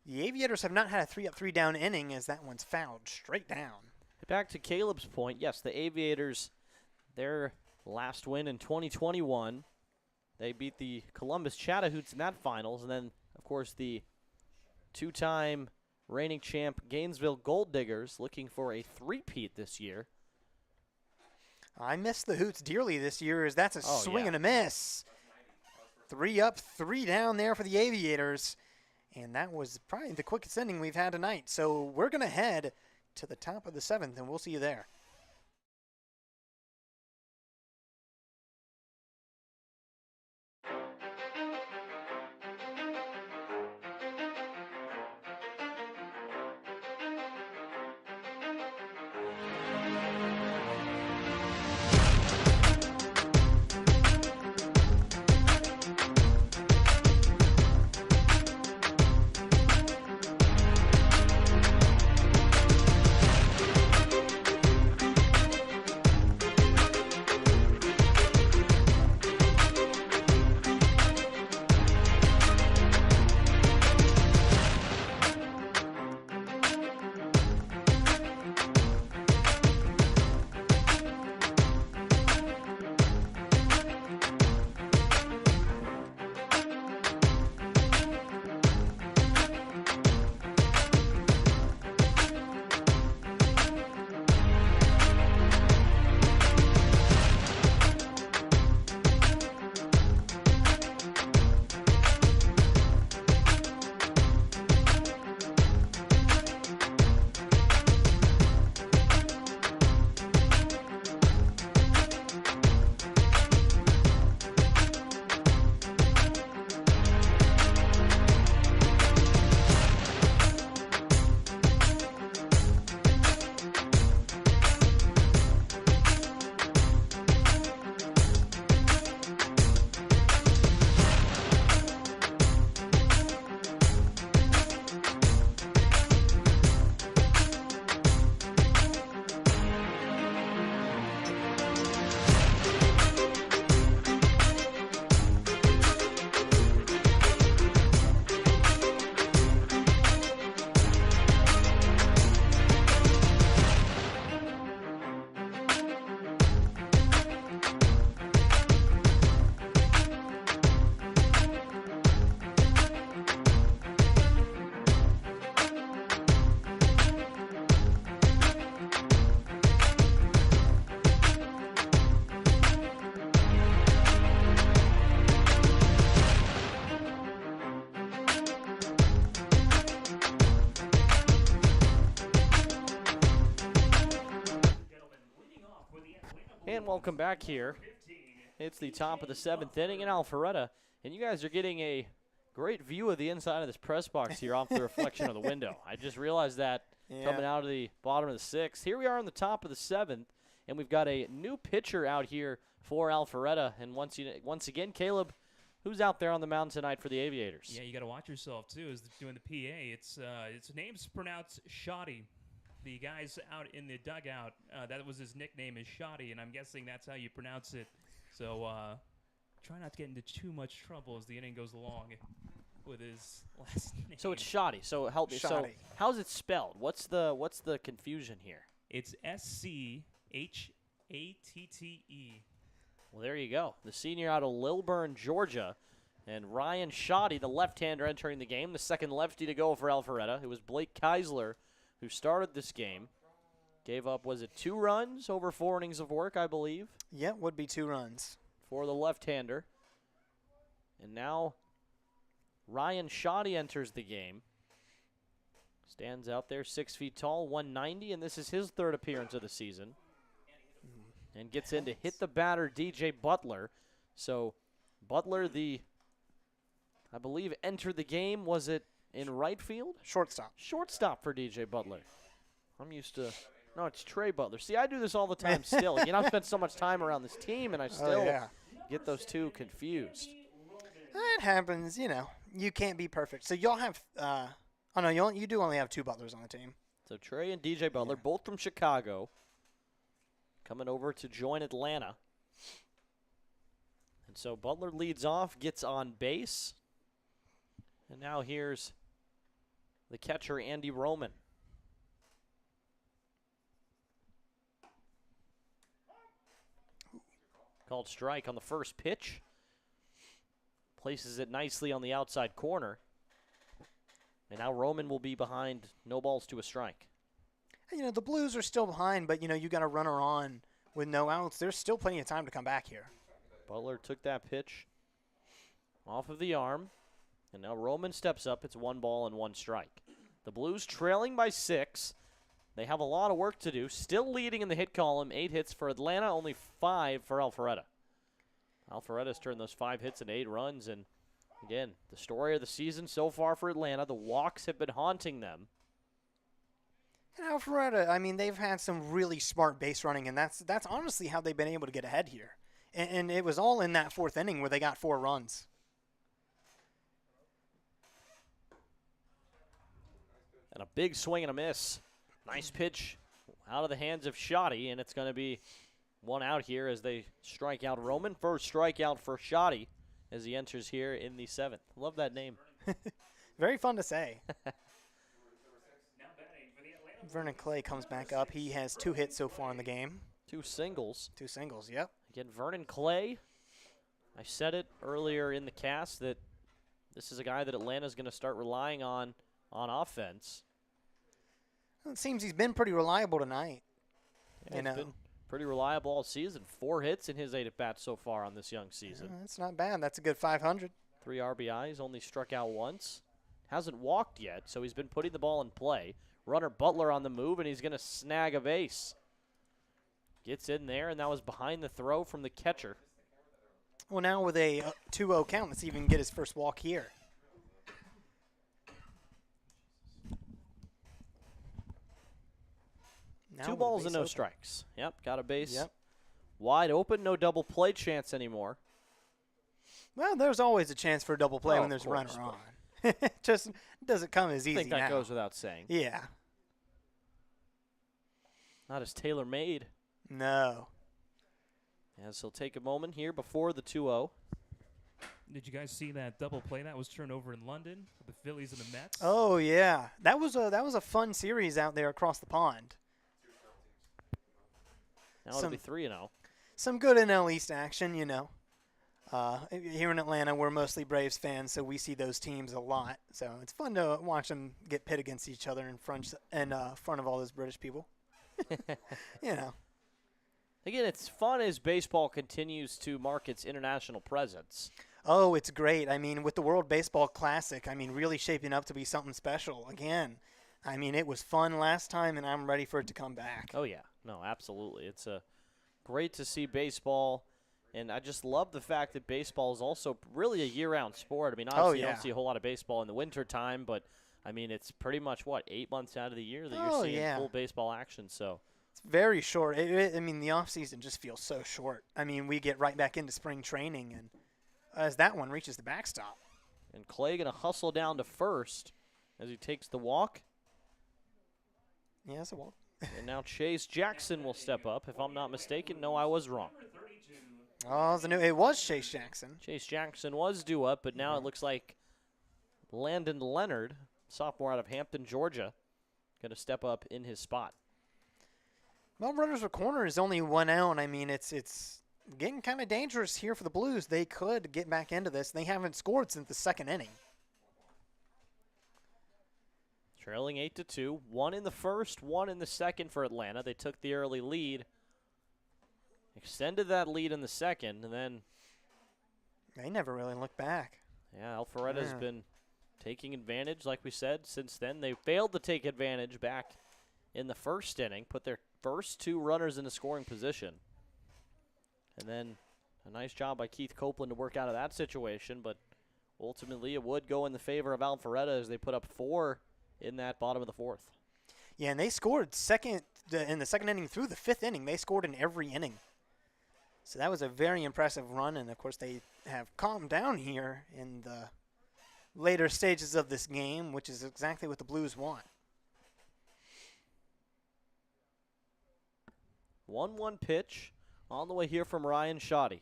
The Aviators have not had a 3-up, 3-down inning as that one's fouled straight down. Back to Caleb's point, yes, the Aviators, their last win in 2021, they beat the Columbus Chattahoots in that finals, and then, of course, the 2-time reigning champ Gainesville Gold Diggers looking for a 3-peat this year. I miss the Hoots dearly this year as that's a swing yeah. and a miss. 3 up, 3 down there for the Aviators. And that was probably the quickest inning we've had tonight. So we're going to head to the top of the 7th, and we'll see you there. Welcome back here. It's the top of the 7th inning in Alpharetta, and you guys are getting a great view of the inside of this press box here off the reflection of the window. I just realized that coming out of the bottom of the 6th. Here we are on the top of the 7th, and we've got a new pitcher out here for Alpharetta. And once again, Caleb, who's out there on the mound tonight for the Aviators? Yeah, you got to watch yourself, too, as doing the PA. Its name's pronounced Shoddy. The guys out in the dugout, that was his nickname, is Shoddy, and I'm guessing that's how you pronounce it. So try not to get into too much trouble as the inning goes along with his last name. So it's Shoddy. So help me. Shoddy. So how's it spelled? What's the confusion here? It's SCHATTE. Well, there you go. The senior out of Lilburn, Georgia, and Ryan Shoddy, the left-hander entering the game, the second lefty to go for Alpharetta. It was Blake Keisler who started this game. Gave up, was it 2 runs over 4 innings of work, I believe? Yeah, would be 2 runs. For the left-hander. And now Ryan Shoddy enters the game. Stands out there, 6 feet tall, 190, and this is his 3rd appearance of the season. And gets in to hit the batter, DJ Butler. So Butler, I believe, entered the game, was it in right field? Shortstop. Shortstop for DJ Butler. I'm used to... No, it's Trey Butler. See, I do this all the time still. I've spent so much time around this team, and I still get those two confused. It happens, You can't be perfect. So y'all have you do only have 2 Butlers on the team. So Trey and DJ Butler, both from Chicago, coming over to join Atlanta. And so Butler leads off, gets on base. And now here's the catcher, Andy Roman. Called strike on the first pitch. Places it nicely on the outside corner. And now Roman will be behind, no balls to a strike. The Blues are still behind, but, you got a runner on with no outs. There's still plenty of time to come back here. Butler took that pitch off of the arm. And now Roman steps up. It's 1 ball and 1 strike. The Blues trailing by 6. They have a lot of work to do. Still leading in the hit column. 8 hits for Atlanta, only 5 for Alpharetta. Alpharetta's turned those 5 hits into 8 runs. And, again, the story of the season so far for Atlanta, the walks have been haunting them. And Alpharetta, they've had some really smart base running, and that's honestly how they've been able to get ahead here. And it was all in that 4th inning where they got 4 runs. And a big swing and a miss. Nice pitch out of the hands of Shoddy, and it's going to be 1 out here as they strike out Roman. First strikeout for Shoddy as he enters here in the 7th. Love that name. Very fun to say. Vernon Clay comes back up. He has 2 hits so far in the game. 2 singles. 2 singles, yep. Again, Vernon Clay. I said it earlier in the cast that this is a guy that Atlanta's going to start relying on offense. Well, it seems he's been pretty reliable tonight. Yeah, he's been pretty reliable all season. 4 hits in his 8 at-bats so far on this young season. That's not bad. That's a good 500. 3 RBIs, only struck out once. Hasn't walked yet, so he's been putting the ball in play. Runner Butler on the move, and he's going to snag a base. Gets in there, and that was behind the throw from the catcher. Well, now with a 2-0 count, let's even get his first walk here. Now 2 balls and no strikes. Yep, got a base. Yep. Wide open, no double play chance anymore. Well, there's always a chance for a double play when there's a runner on. Just doesn't come as easy. I think that now. goes without saying. Yeah. Not as tailor-made. No. As he'll take a moment here before the 2-0. Did you guys see that double play that was turned over in London with the Phillies and the Mets? Oh yeah, that was a fun series out there across the pond. Now it'll be 3-0. Some good NL East action, Here in Atlanta, we're mostly Braves fans, so we see those teams a lot. So it's fun to watch them get pit against each other in front of all those British people. Again, it's fun as baseball continues to mark its international presence. Oh, it's great. With the World Baseball Classic, really shaping up to be something special again. It was fun last time, and I'm ready for it to come back. Oh, yeah. No, absolutely. It's a Great to see baseball. And I just love the fact that baseball is also really a year-round sport. I mean, obviously you don't see a whole lot of baseball in the wintertime, but, I mean, it's pretty much, 8 months out of the year that you're seeing full baseball action. So it's very short. I mean, the off-season just feels so short. I mean, we get right back into spring training, and as that one reaches the backstop. And Clay going to hustle down to first as he takes the walk. Yeah, it's a walk. And now Chase Jackson will step up. If I'm not mistaken, no, I was wrong. Oh, it was Chase Jackson. Chase Jackson was due up, but now it looks like Landon Leonard, sophomore out of Hampton, Georgia, going to step up in his spot. Well, runners with corner is only 1 out. I mean, it's getting kind of dangerous here for the Blues. They could get back into this. They haven't scored since the second inning. Trailing 8-2, 1 in the first, 1 in the second for Atlanta. They took the early lead, extended that lead in the second, and then they never really looked back. Yeah, Alpharetta's been taking advantage, like we said, since then. They failed to take advantage back in the first inning, put their first 2 runners in a scoring position. And then a nice job by Keith Copeland to work out of that situation, but ultimately it would go in the favor of Alpharetta as they put up 4 in that bottom of the 4th. Yeah, and they scored in the second inning through the 5th inning. They scored in every inning. So that was a very impressive run, and, of course, they have calmed down here in the later stages of this game, which is exactly what the Blues want. 1-1 pitch on the way here from Ryan Shoddy.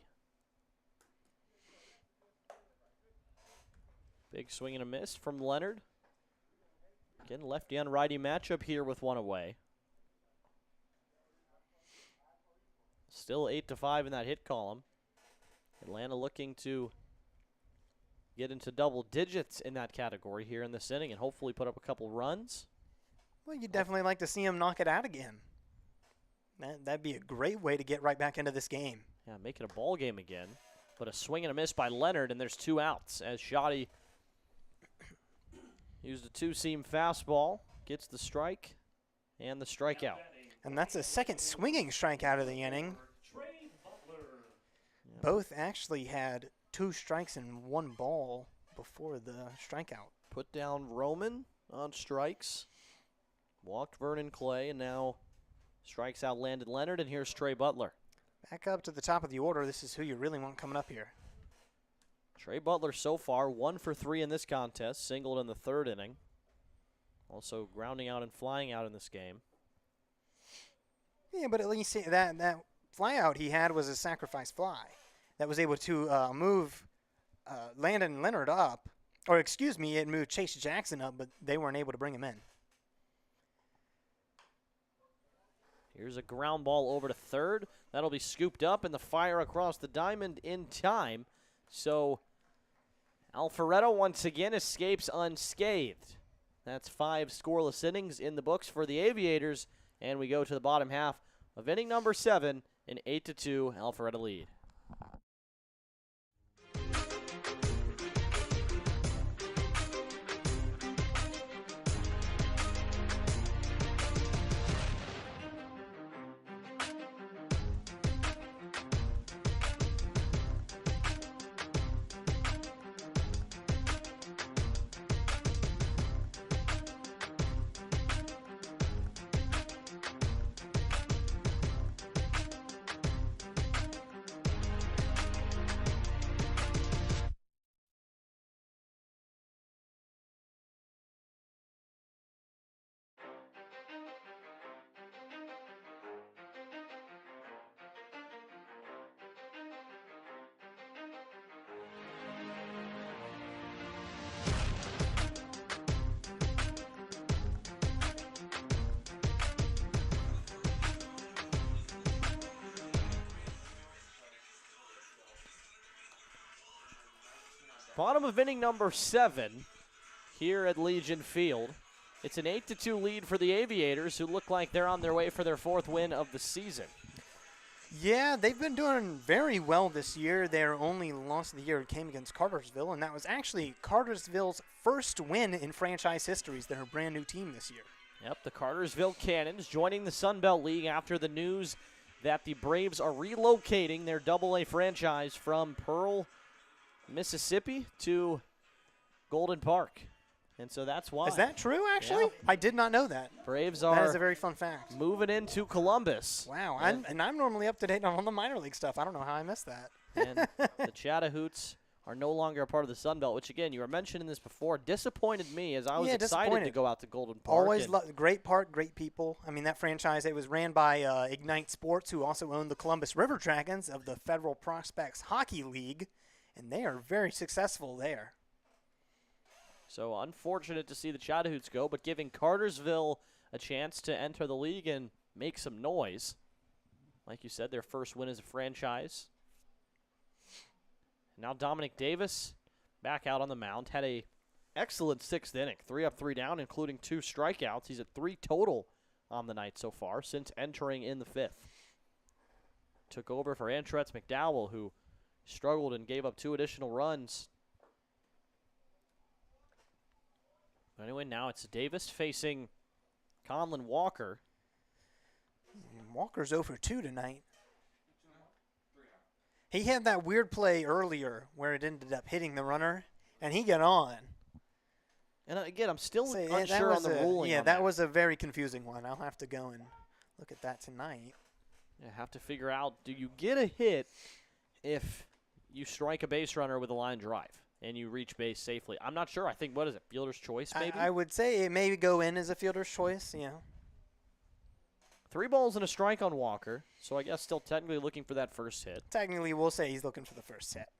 Big swing and a miss from Leonard. Again, lefty on righty matchup here with 1 away. Still 8-5 in that hit column. Atlanta looking to get into double digits in that category here in this inning and hopefully put up a couple runs. Well, you'd definitely like to see him knock it out again. That'd be a great way to get right back into this game. Yeah, make it a ball game again. But a swing and a miss by Leonard, and there's 2 outs as Shoddy used a 2-seam fastball, gets the strike and the strikeout. And that's a second swinging strikeout of the inning. Both actually had 2 strikes and 1 ball before the strikeout. Put down Roman on strikes. Walked Vernon Clay, and now strikes out Landon Leonard, and here's Trey Butler. Back up to the top of the order. This is who you really want coming up here. Trey Butler so far 1 for 3 in this contest, singled in the 3rd inning. Also grounding out and flying out in this game. Yeah, but at least that fly out he had was a sacrifice fly that was able to move Landon Leonard up. Or excuse me, it moved Chase Jackson up, but they weren't able to bring him in. Here's a ground ball over to 3rd. That'll be scooped up, and the fire across the diamond in time. So Alpharetta once again escapes unscathed. That's 5 scoreless innings in the books for the Aviators, and we go to the bottom half of inning number 7, an 8-2 Alpharetta lead. Bottom of inning number 7 here at Legion Field. It's an 8-2 lead for the Aviators, who look like they're on their way for their 4th win of the season. Yeah, they've been doing very well this year. Their only loss of the year came against Cartersville, and that was actually Cartersville's first win in franchise history. They're a brand new team this year. Yep, the Cartersville Cannons joining the Sun Belt League after the news that the Braves are relocating their Double-A franchise from Pearl, Mississippi to Golden Park. And so that's why. Is that true, actually? Yeah. I did not know that. Braves That is are a very fun fact. moving into Columbus. Wow. And- I'm normally up to date on all the minor league stuff. I don't know how I missed that. And the Chattahoots are no longer a part of the Sun Belt, which, again, you were mentioning this before, disappointed me as I was Yeah, excited to disappointed. go out to Golden Park. Always and great park, great people. I mean, that franchise, it was ran by Ignite Sports, who also owned the Columbus River Dragons of the Federal Prospects Hockey League, and they are very successful there. So unfortunate to see the Chattahoots go, but giving Cartersville a chance to enter the league and make some noise. Like you said, their first win as a franchise. Now Dominic Davis back out on the mound. Had a excellent sixth inning. 3 up, 3 down, including 2 strikeouts. He's at 3 total on the night so far since entering in the 5th. Took over for Antretz McDowell, who struggled and gave up 2 additional runs. But anyway, now it's Davis facing Conlon Walker. Walker's 0 for 2 tonight. He had that weird play earlier where it ended up hitting the runner, and he got on. And again, I'm still So, unsure on the ruling. Yeah, on that was a very confusing one. I'll have to go and look at that tonight. You have to figure out, do you get a hit if you strike a base runner with a line drive and you reach base safely? I'm not sure. I think, what is it, fielder's choice maybe? I would say it may go in as a fielder's choice, yeah. 3 balls and a strike on Walker, so I guess still technically looking for that first hit. Technically, we'll say he's looking for the first hit.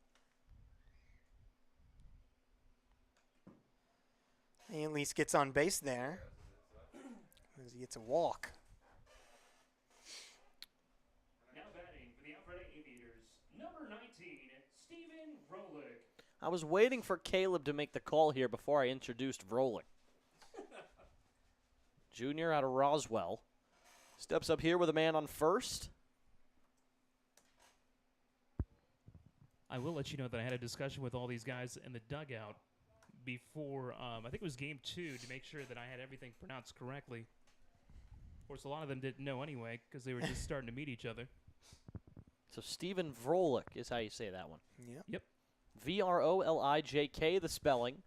He at least gets on base there. As he gets a walk. Now batting for the Alpharetta Aviators, number 19, Stephen Rolick. I was waiting for Caleb to make the call here before I introduced Vrolick. Junior out of Roswell. Steps up here with a man on first. I will let you know that I had a discussion with all these guys in the dugout before, I think it was game 2, to make sure that I had everything pronounced correctly. Of course, a lot of them didn't know anyway because they were just starting to meet each other. So Stephen Vrolick is how you say that one. Yep. Vrolijk, the spelling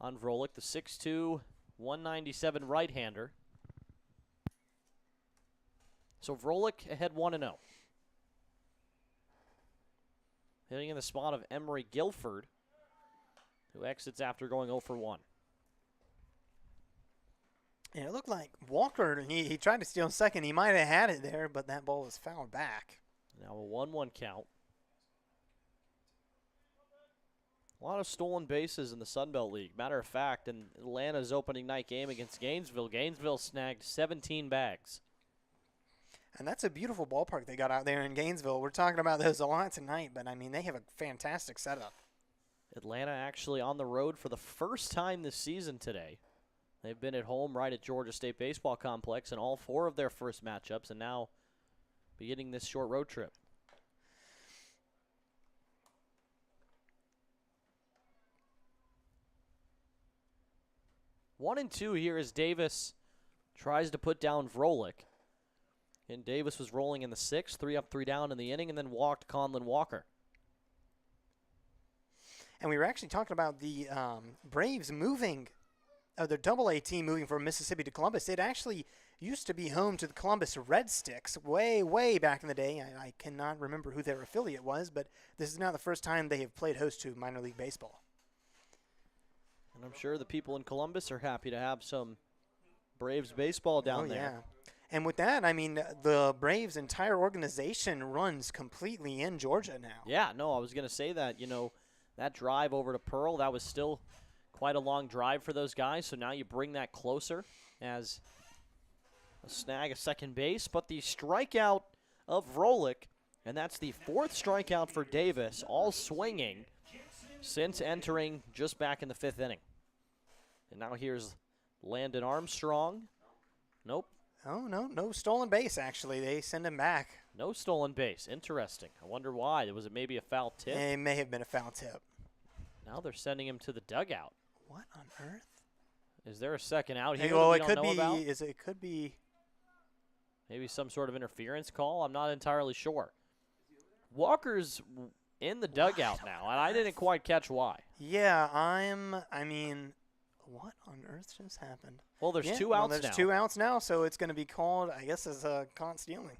on Vrolick, the 6'2", 197 right-hander. So Vrolick ahead 1-0. Hitting in the spot of Emery Guilford, who exits after going 0 for 1. Yeah, it looked like Walker, he tried to steal second. He might have had it there, but that ball was fouled back. Now a 1-1 count. A lot of stolen bases in the Sun Belt League. Matter of fact, in Atlanta's opening night game against Gainesville, Gainesville snagged 17 bags. And that's a beautiful ballpark they got out there in Gainesville. We're talking about those a lot tonight, but, I mean, they have a fantastic setup. Atlanta actually on the road for the first time this season today. They've been at home right at Georgia State Baseball Complex in all 4 of their first matchups, and now beginning this short road trip. One and 2 here as Davis tries to put down Vrolick. And Davis was rolling in the 6th, 3 up, 3 down in the inning, and then walked Conlon Walker. And we were actually talking about the Braves moving, their Double-A team moving from Mississippi to Columbus. It actually used to be home to the Columbus Red Sticks way, way back in the day. I cannot remember who their affiliate was, but this is now the first time they have played host to minor league baseball. And I'm sure the people in Columbus are happy to have some Braves baseball down there. Yeah. And with that, I mean, the Braves' entire organization runs completely in Georgia now. Yeah, no, I was going to say that. You know, that drive over to Pearl, that was still quite a long drive for those guys. So now you bring that closer as a snag a second base. But the strikeout of Vrolick, and that's the 4th strikeout for Davis, all swinging since entering just back in the 5th inning. And now here's Landon Armstrong. Nope. Oh, no stolen base, actually. They send him back. No stolen base. Interesting. I wonder why. Was it maybe a foul tip? It may have been a foul tip. Now they're sending him to the dugout. What on earth? Is there a second out here Well, that it we could don't know be. about? It could be. Maybe some sort of interference call. I'm not entirely sure. Walker's in the dugout now, and I didn't quite catch why. Yeah, I mean, what on earth just happened? Well, there's Yeah, two outs now. There's 2 outs now, so it's going to be called, I guess, as caught stealing.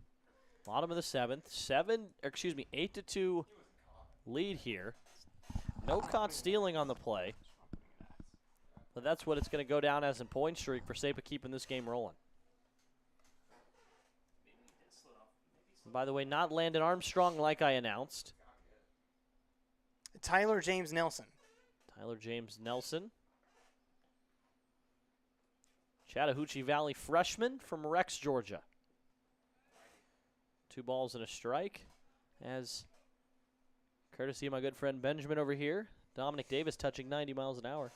Bottom of the 7th. 8-2 lead here. No caught stealing on the play. But that's what it's going to go down as in point streak for Sapa keeping this game rolling. By the way, not Landon Armstrong like I announced. Tyler James Nelson. Tyler James Nelson. Chattahoochee Valley freshman from Rex, Georgia. 2 balls and a strike. As courtesy of my good friend Benjamin over here, Dominic Davis touching 90 miles an hour.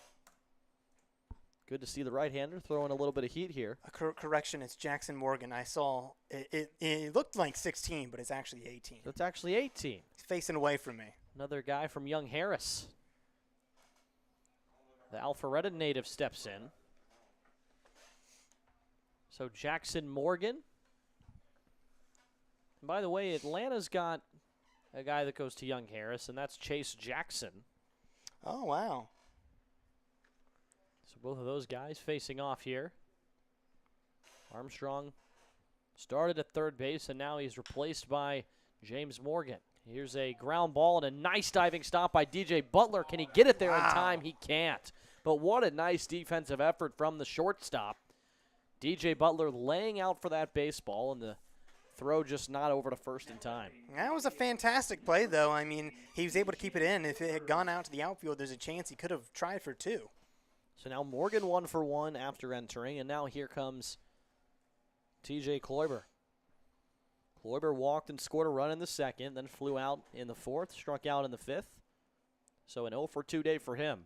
Good to see the right-hander throwing a little bit of heat here. A correction, it's Jackson Morgan. I saw it looked like 16, but it's actually 18. That's actually 18. He's facing away from me. Another guy from Young Harris. The Alpharetta native steps in. So Jackson Morgan. And by the way, Atlanta's got a guy that goes to Young Harris, and that's Chase Jackson. Oh, wow. So both of those guys facing off here. Armstrong started at third base, and now he's replaced by James Morgan. Here's a ground ball and a nice diving stop by DJ Butler. Can he get it there in time? He can't. But what a nice defensive effort from the shortstop. DJ Butler laying out for that baseball, and the throw just not over to first in time. That was a fantastic play, though. I mean, he was able to keep it in. If it had gone out to the outfield, there's a chance he could have tried for 2. So now Morgan 1 for 1 after entering, and now here comes TJ Kloiber. Kloiber walked and scored a run in the 2nd, then flew out in the 4th, struck out in the 5th. So an 0 for 2 day for him.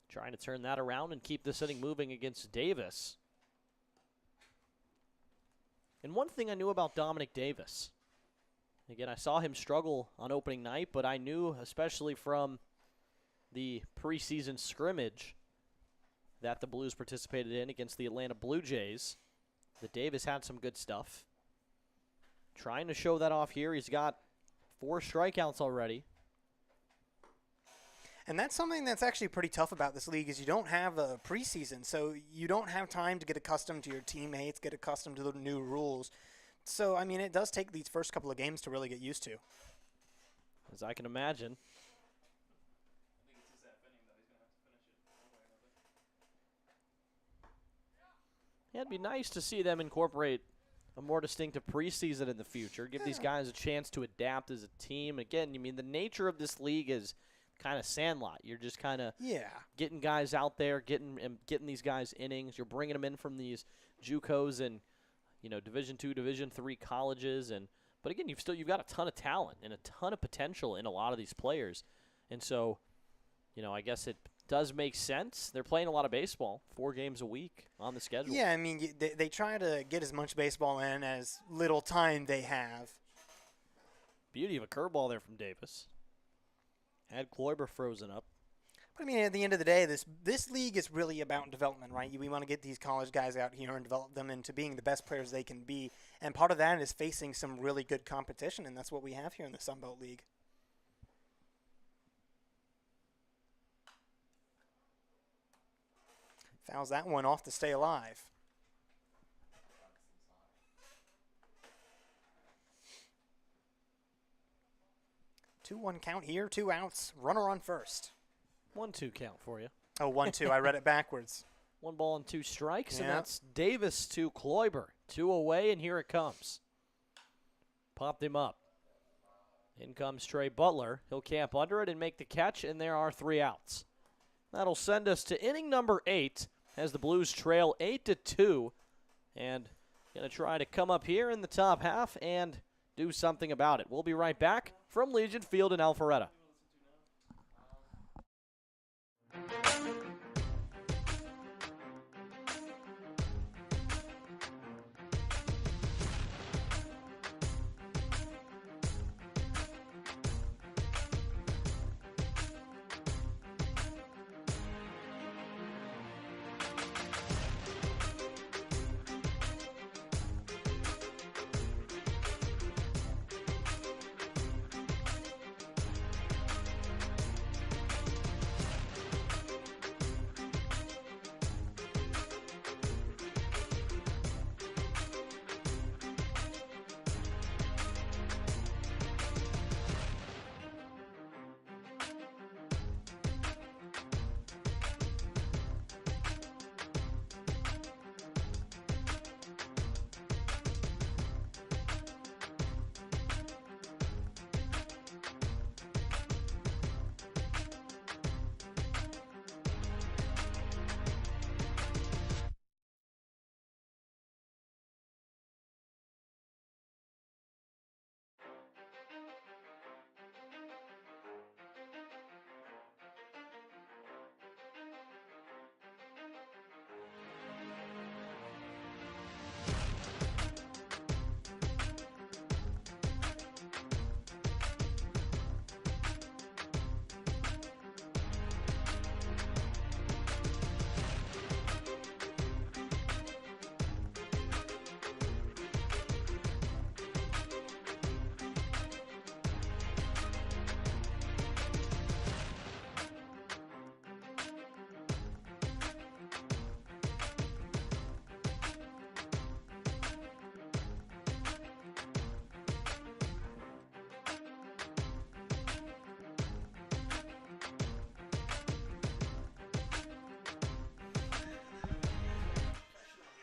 Trying to turn that around and keep this inning moving against Davis. And one thing I knew about Dominic Davis, again, I saw him struggle on opening night, but I knew, especially from the preseason scrimmage that the Blues participated in against the Atlanta Blue Jays, that Davis had some good stuff. Trying to show that off here. He's got 4 strikeouts already. And that's something that's actually pretty tough about this league is you don't have a preseason, so you don't have time to get accustomed to your teammates, get accustomed to the new rules. So, I mean, it does take these first couple of games to really get used to. As I can imagine. Yeah, it'd be nice to see them incorporate a more distinctive preseason in the future. Give these guys a chance to adapt as a team. Again, I mean, the nature of this league is kind of sandlot. You're just kind of getting guys out there, getting these guys innings. You're bringing them in from these JUCOs and Division II, Division III colleges, but again, you've got a ton of talent and a ton of potential in a lot of these players, and so I guess it does make sense. They're playing a lot of baseball, 4 games a week on the schedule. Yeah, I mean, they try to get as much baseball in as little time they have. Beauty of a curveball there from Davis. Had Kloiber frozen up. But, I mean, at the end of the day, this league is really about development, right? We want to get these college guys out here and develop them into being the best players they can be. And part of that is facing some really good competition, and that's what we have here in the Sun Belt League. Fouls that one off to stay alive. Two-one count here, 2 outs, runner on first. 1-2 count for you. Oh, 1-2. I read it backwards. 1 ball and 2 strikes, and Yeah. that's Davis to Kloiber. 2 away, and here it comes. Popped him up. In comes Trey Butler. He'll camp under it and make the catch, and there are 3 outs. That'll send us to inning number 8 as the Blues trail 8-2, and going to try to come up here in the top half and do something about it. We'll be right back from Legion Field in Alpharetta.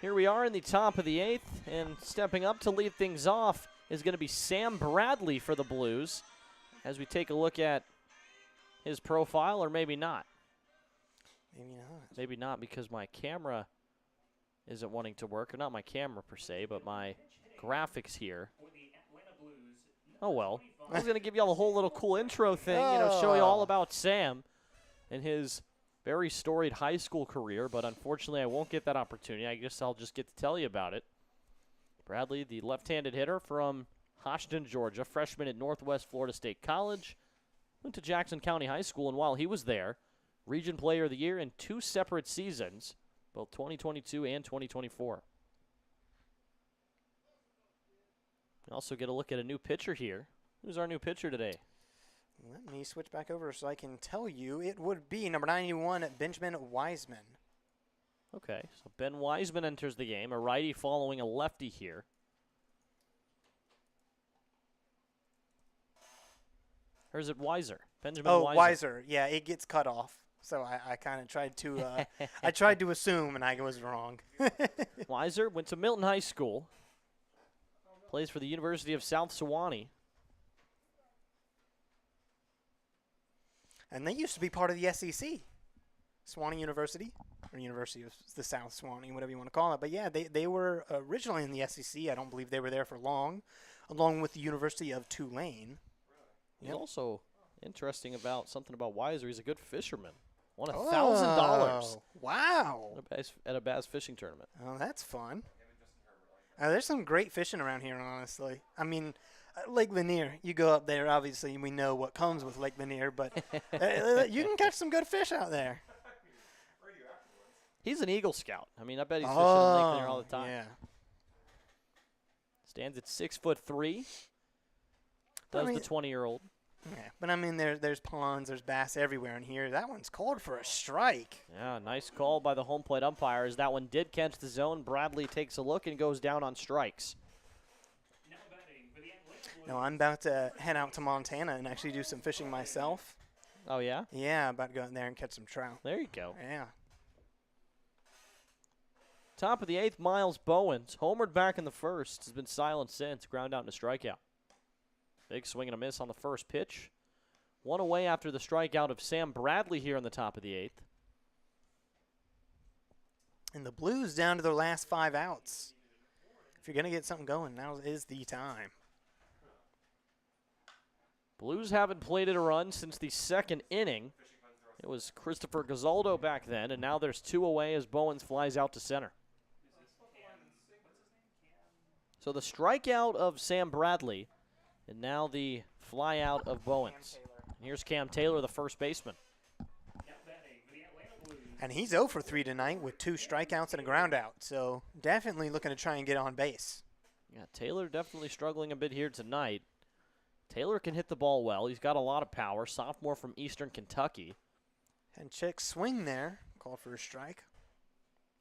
Here we are in the top of the 8th, and stepping up to lead things off is going to be Sam Bradley for the Blues as we take a look at his profile, or maybe not. Maybe not. Maybe not, because my camera isn't wanting to work. Or not my camera per se, but my graphics here. Oh, well. I was going to give you all a whole little cool intro thing, show you all about Sam and his very storied high school career, but unfortunately I won't get that opportunity. I guess I'll just get to tell you about it. Bradley, the left-handed hitter from Hoshton, Georgia, freshman at Northwest Florida State College, went to Jackson County High School, and while he was there, Region Player of the Year in 2 separate seasons, both 2022 and 2024. We also get a look at a new pitcher here. Who's our new pitcher today? Let me switch back over so I can tell you. It would be number 91, Benjamin Wiseman. Okay, so Ben Wiseman enters the game, a righty following a lefty here. Or is it Weiser? Benjamin Oh, Weiser. Weiser. Yeah, it gets cut off. So I kind of tried to I tried to assume, and I was wrong. Weiser went to Milton High School. Plays for the University of South Sewanee. And they used to be part of the SEC, Sewanee University, or University of the South Sewanee, whatever you want to call it. But yeah, they were originally in the SEC. I don't believe they were there for long, along with the University of Tulane. He's Yep. also interesting about something about Weiser. He's a good fisherman. Won $1,000 Oh, wow. at a bass fishing tournament. Oh, that's fun. There's some great fishing around here, honestly. I mean, Lake Lanier, you go up there, obviously we know what comes with Lake Lanier, but you can catch some good fish out there. He's an Eagle Scout. I mean, I bet he's fishing in Lake Lanier all the time. Yeah. Stands at 6'3". Does mean, the 20-year-old. Yeah, but I mean, there's ponds, there's bass everywhere in here. That one's called for a strike. Yeah, nice call by the home plate umpires. That one did catch the zone. Bradley takes a look and goes down on strikes. No, I'm about to head out to Montana and actually do some fishing myself. Oh, yeah? Yeah, about to go in there and catch some trout. There you go. Yeah. Top of the 8th, Miles Bowens. Homered back in the first. Has been silent since. Ground out and a strikeout. Big swing and a miss on the first pitch. One away after the strikeout of Sam Bradley here in the top of the 8th. And the Blues down to their last 5 outs. If you're going to get something going, now is the time. Blues haven't plated a run since the 2nd inning. It was Christopher Gazaldo back then, and now there's 2 away as Bowens flies out to center. So the strikeout of Sam Bradley, and now the fly out of Bowens. And here's Cam Taylor, the first baseman. And he's 0 for 3 tonight with 2 strikeouts and a ground out. So definitely looking to try and get on base. Yeah, Taylor definitely struggling a bit here tonight. Taylor can hit the ball well. He's got a lot of power. Sophomore from Eastern Kentucky. And check swing there. Called for a strike.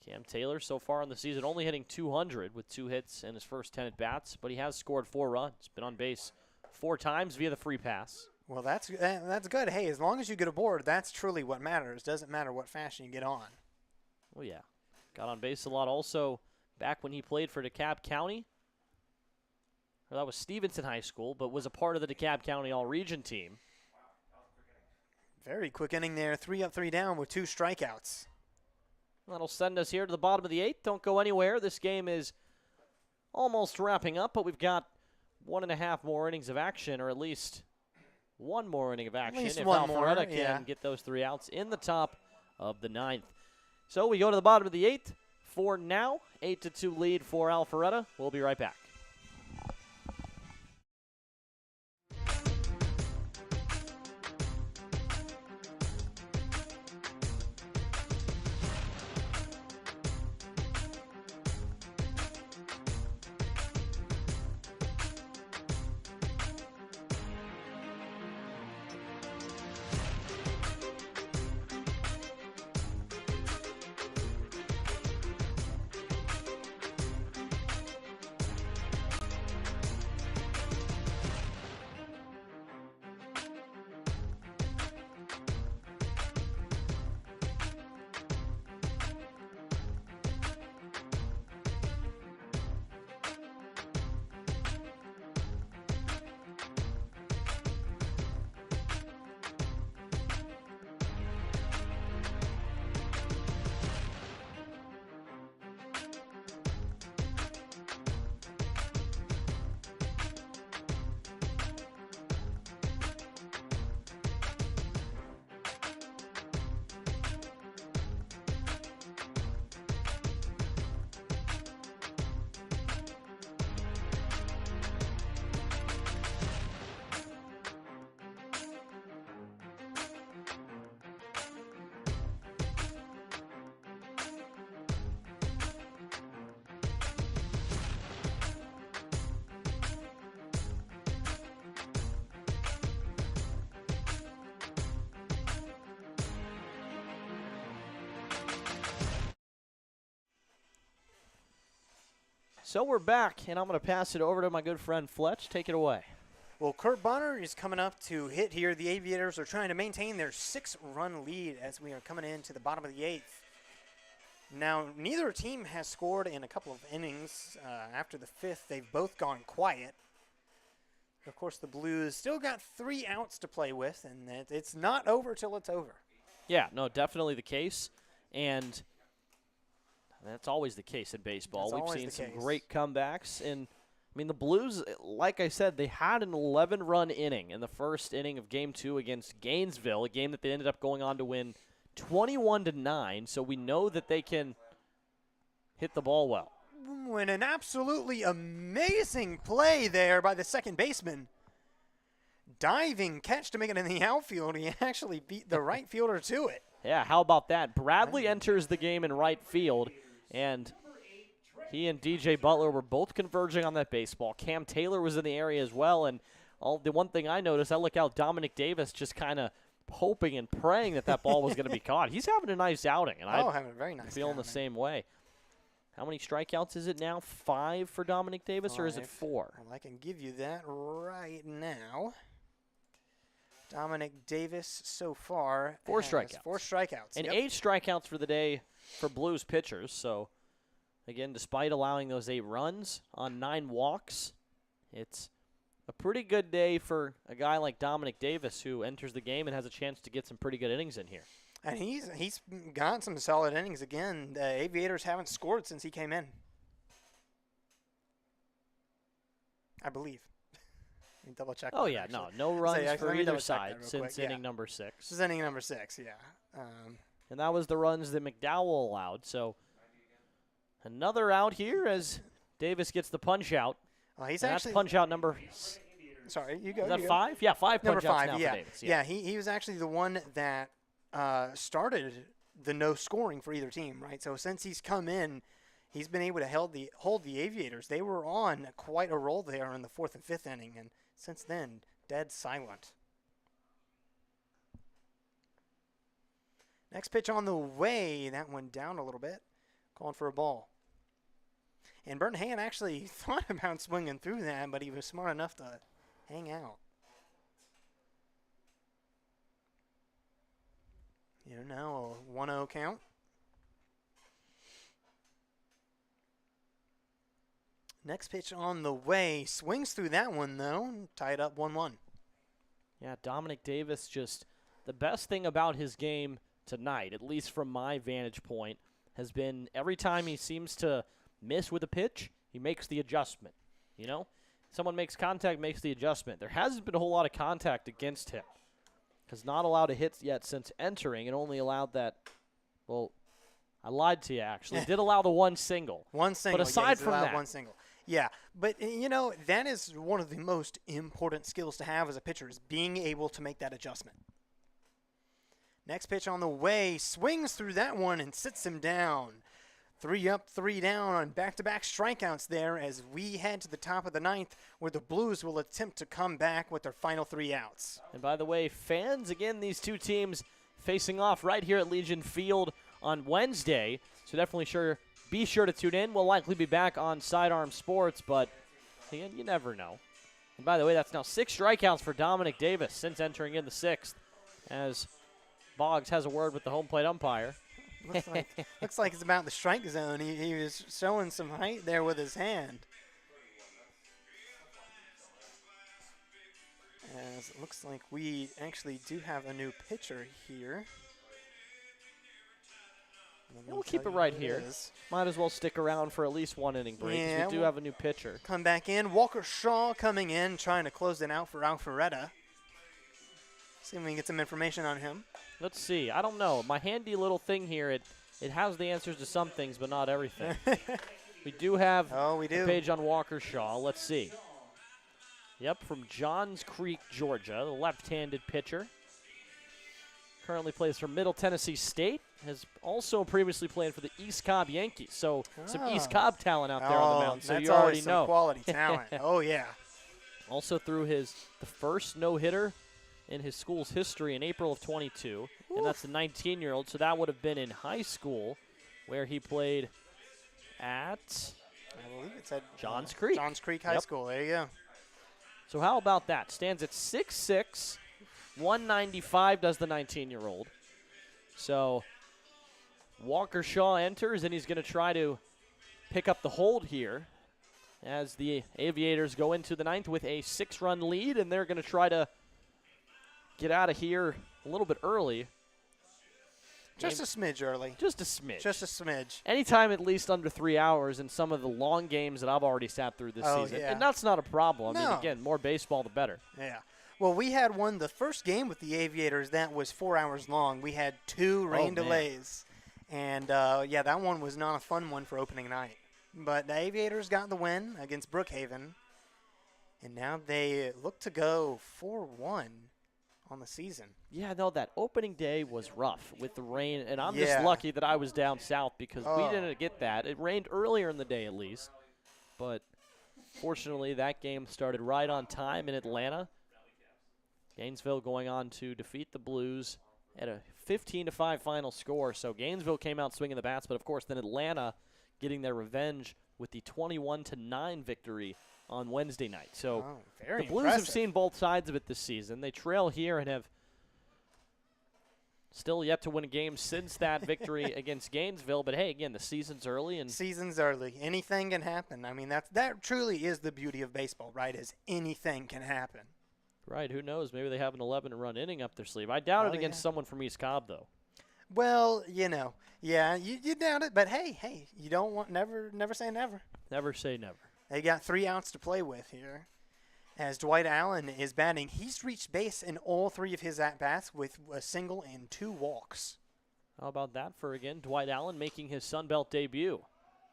Cam Taylor so far in the season only hitting .200 with 2 hits in his first 10 at-bats, but he has scored 4 runs. Been on base 4 times via the free pass. Well, that's good. Hey, as long as you get aboard, that's truly what matters. Doesn't matter what fashion you get on. Oh, yeah. Got on base a lot also back when he played for DeKalb County. Or that was Stevenson High School, but was a part of the DeKalb County All-Region team. Very quick inning there. 3 up, 3 down with 2 strikeouts. That'll send us here to the bottom of the 8th. Don't go anywhere. This game is almost wrapping up, but we've got 1.5 more innings of action, or at least 1 more inning of action least if one more, Alpharetta can yeah. get those 3 outs in the top of the 9th. So we go to the bottom of the 8th for now. 8-2 lead for Alpharetta. We'll be right back. So we're back, and I'm going to pass it over to my good friend Fletch. Take it away. Well, Kurt Bonner is coming up to hit here. The Aviators are trying to maintain their 6-run lead as we are coming into the bottom of the 8th. Now, neither team has scored in a couple of innings. After the 5th, they've both gone quiet. Of course, the Blues still got 3 outs to play with, and it's not over till it's over. Yeah, no, definitely the case. And that's always the case in baseball. We've seen some great comebacks. And, I mean, the Blues, like I said, they had an 11-run inning in the first inning of Game 2 against Gainesville, a game that they ended up going on to win 21-9. So we know that they can hit the ball well. When an absolutely amazing play there by the second baseman. Diving catch to make it in the outfield. He actually beat the right fielder to it. Yeah, how about that? Bradley enters the game in right field, and he and DJ Butler were both converging on that baseball. Cam Taylor was in the area as well, and the one thing I noticed, I look out Dominic Davis just kind of hoping and praying that ball was going to be caught. He's having a nice outing, and I'm having a very nice feeling the same way. How many strikeouts is it now? 5 for Dominic Davis, or is it 4? Well, I can give you that right now. Dominic Davis so far 4 has strikeouts. 4 strikeouts. And yep. 8 strikeouts for the day for Blues pitchers. So, again, despite allowing those 8 runs on 9 walks, it's a pretty good day for a guy like Dominic Davis who enters the game and has a chance to get some pretty good innings in here. And he's got some solid innings again. The Aviators haven't scored since he came in, I believe. Let me double check. Oh, yeah, no runs for either side since quick. inning number 6. This is inning number 6, yeah. And that was the runs that McDowell allowed. So another out here as Davis gets the punch out. Well, he's and actually that's punch out number. Sorry, you go. Is that you 5? Yeah, 5 number punch outs 5, now yeah. for Davis. Yeah, he was actually the one that started the no scoring for either team, right? So since he's come in, he's been able to hold the Aviators. They were on quite a roll there in the 4th and 5th inning, and since then, dead silent. Next pitch on the way. That one down a little bit. Calling for a ball. And Burton Hand actually thought about swinging through that, but he was smart enough to hang out. Now a 1-0 count. Next pitch on the way. Swings through that one, though. Tied up 1-1. Yeah, Dominic Davis, just the best thing about his game tonight, at least from my vantage point, has been every time he seems to miss with a pitch, he makes the adjustment. Someone makes contact, makes the adjustment. There hasn't been a whole lot of contact against him. Has not allowed a hit yet since entering, and only allowed that, well, I lied to you, actually. Did allow the one single. One single. But aside from that. One single. Yeah, but, that is one of the most important skills to have as a pitcher is being able to make that adjustment. Next pitch on the way. Swings through that one and sits him down. 3 up, 3 down on back-to-back strikeouts there as we head to the top of the 9th where the Blues will attempt to come back with their final 3 outs. And by the way, fans, again, these two teams facing off right here at Legion Field on Wednesday. So definitely be sure to tune in. We'll likely be back on Sidearm Sports, but again, you never know. And by the way, that's now 6 strikeouts for Dominic Davis since entering in the 6th as Boggs has a word with the home plate umpire. Looks like it's about the strike zone. He was showing some height there with his hand. As it looks like we actually do have a new pitcher here. We'll keep it right here. Might as well stick around for at least 1 inning break because we do have a new pitcher. Come back in. Walker Shaw coming in, trying to close it out for Alpharetta. See if we can get some information on him. Let's see. I don't know. My handy little thing here, it has the answers to some things, but not everything. We do have a page on Walker Shaw. Let's see. Yep, from Johns Creek, Georgia, the left-handed pitcher. Currently plays for Middle Tennessee State. Has also previously played for the East Cobb Yankees. So some East Cobb talent out there on the mound. So you already know. Quality talent. Oh, yeah. Also threw the first no-hitter in his school's history in April of 22, and that's the 19-year-old, so that would have been in high school where he played at I believe it's at Johns Creek. Johns Creek High Yep. School. There you go. So how about that? Stands at 6'6", 195 does the 19-year-old. So Walker Shaw enters, and he's going to try to pick up the hold here as the Aviators go into the ninth with a 6-run lead, and they're going to try to get out of here a little bit early. Just a smidge early. Just a smidge. Just a smidge. Anytime at least under 3 hours in some of the long games that I've already sat through this season. Yeah. And that's not a problem. I mean, No. again, more baseball, the better. Yeah. Well, we had the first game with the Aviators that was 4 hours long. We had 2 rain man. delays. And, that one was not a fun one for opening night. But the Aviators got the win against Brookhaven. And now they look to go 4-1 on the season. Yeah, no, that opening day was rough with the rain, and I'm just Yeah. lucky that I was down south because we Oh. didn't get that. It rained earlier in the day at least, but fortunately that game started right on time in Atlanta. Gainesville going on to defeat the Blues at a 15-5 final score. So Gainesville came out swinging the bats, but of course then Atlanta getting their revenge with the 21-9 victory on Wednesday night. So Very the Blues impressive. have seen both sides of it this season. They trail here and have still yet to win a game since that victory against Gainesville. But, hey, again, the season's early. And Season's early. Anything can happen. I mean, that truly is the beauty of baseball, right, is anything can happen. right, who knows? Maybe they have an 11-run inning up their sleeve. I doubt it against someone from East Cobb, though. Well, yeah, you doubt it. But, hey, you don't want never say never. Never say never. They got 3 outs to play with here. As Dwight Allen is batting, he's reached base in all 3 of his at-bats with a single and 2 walks. How about that for, again, Dwight Allen making his Sunbelt debut?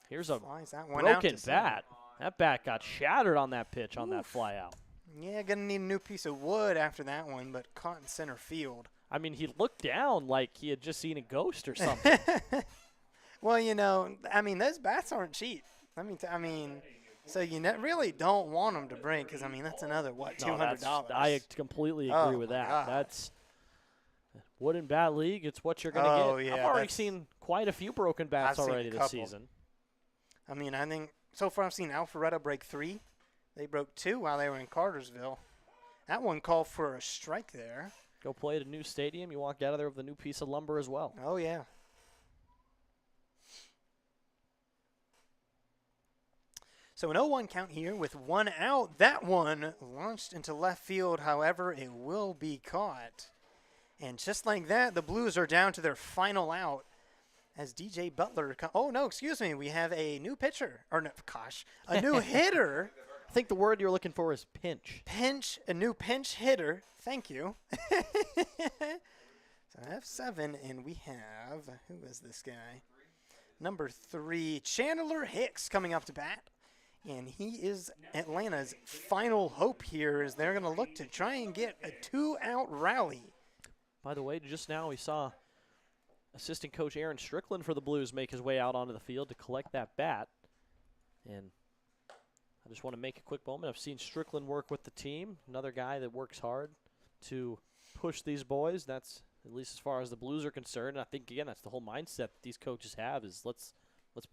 Here's a Flies that one out broken to center. bat. That bat got shattered on that pitch on that fly out. Yeah, gonna need a new piece of wood after that one, but caught in center field. I mean, he looked down like he had just seen a ghost or something. Well, those bats aren't cheap. So you really don't want them to break because, that's another, what, No, $200? I completely Oh, agree with my that. God. That's wood and bat league. It's what you're going to Oh, get. yeah, I've already that's- seen quite a few broken bats I've seen a already this couple. season. I think so far I've seen Alpharetta break 3. They broke 2 while they were in Cartersville. That one called for a strike there. Go play at a new stadium. You walk out of there with a new piece of lumber as well. Oh, yeah. So an 0-1 count here with 1 out. That one launched into left field. However, it will be caught. And just like that, the Blues are down to their final out as DJ Butler. We have a new pitcher. A new hitter. I think the word you're looking for is pinch. A new pinch hitter. Thank you. So I have 7, and we have, who is this guy? Number 3, Chandler Hicks coming up to bat. And he is Atlanta's final hope here as they're going to look to try and get a 2-out rally. By the way, just now we saw assistant coach Aaron Strickland for the Blues make his way out onto the field to collect that bat. And I just want to make a quick moment. I've seen Strickland work with the team, another guy that works hard to push these boys. That's at least as far as the Blues are concerned. And I think, again, that's the whole mindset that these coaches have is let's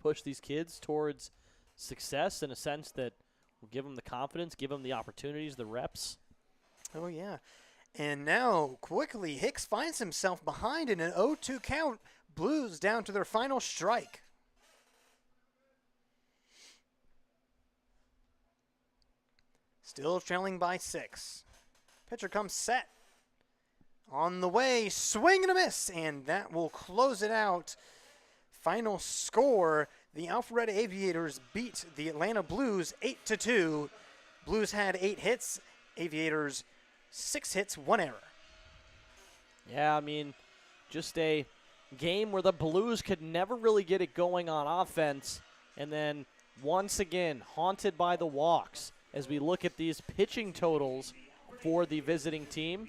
push these kids towards success in a sense that will give them the confidence, give them the opportunities, the reps. Oh, yeah. And now, quickly, Hicks finds himself behind in an 0-2 count. Blues down to their final strike. Still trailing by 6. Pitcher comes set. On the way, swing and a miss, and that will close it out. Final score, the Alpharetta Aviators beat the Atlanta Blues 8-2. Blues had 8 hits, Aviators 6 hits, 1 error. Yeah, I mean, just a game where the Blues could never really get it going on offense, and then once again haunted by the walks as we look at these pitching totals for the visiting team.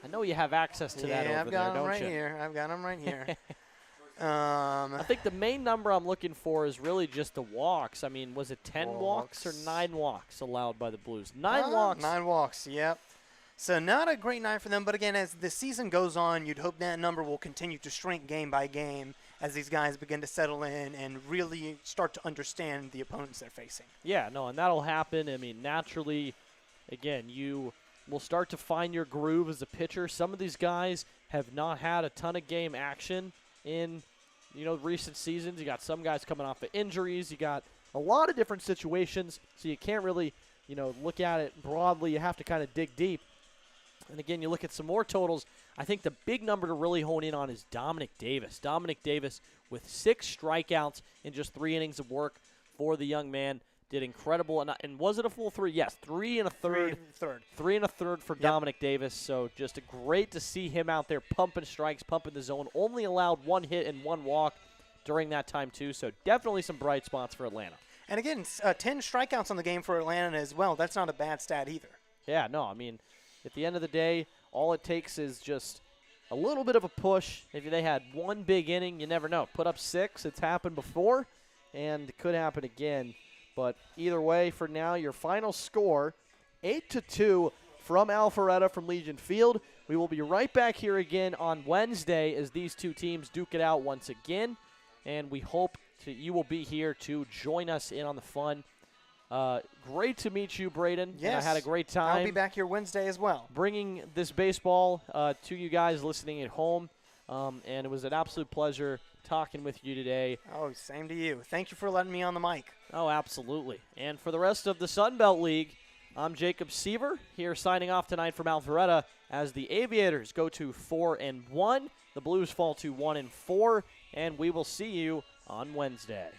I know you have access to that over there, don't you? I've got them right here. I think the main number I'm looking for is really just the walks. I mean, was it 10 walks or 9 walks allowed by the Blues? 9 walks. 9 walks, yep. So not a great night for them, but again, as the season goes on, you'd hope that number will continue to shrink game by game as these guys begin to settle in and really start to understand the opponents they're facing. Yeah, no, and that'll happen. I mean, naturally, again, you will start to find your groove as a pitcher. Some of these guys have not had a ton of game action in, recent seasons. You got some guys coming off of injuries. You got a lot of different situations, so you can't really, look at it broadly. You have to kind of dig deep. And again, you look at some more totals. I think the big number to really hone in on is Dominic Davis. Dominic Davis with 6 strikeouts in just 3 innings of work for the young man. Did incredible. And was it a full 3? Yes, 3 1/3. 3 1/3 for Dominic Davis. So just great to see him out there pumping strikes, pumping the zone. Only allowed 1 hit and 1 walk during that time, too. So definitely some bright spots for Atlanta. And again, 10 strikeouts on the game for Atlanta as well. That's not a bad stat either. Yeah, no, I mean, at the end of the day, all it takes is just a little bit of a push. If they had one big inning, you never know. Put up 6. It's happened before, and it could happen again. But either way, for now, your final score, 8-2 from Alpharetta from Legion Field. We will be right back here again on Wednesday as these two teams duke it out once again. And we hope you will be here to join us in on the fun. Great to meet you, Braden. Yes. And I had a great time. I'll be back here Wednesday as well. Bringing this baseball to you guys listening at home. And it was an absolute pleasure talking with you today. Oh, same to you. Thank you for letting me on the mic. Oh, absolutely. And for the rest of the Sun Belt League, I'm Jacob Seaver here signing off tonight from Alpharetta as the Aviators go to 4-1. The Blues fall to 1-4, and we will see you on Wednesday.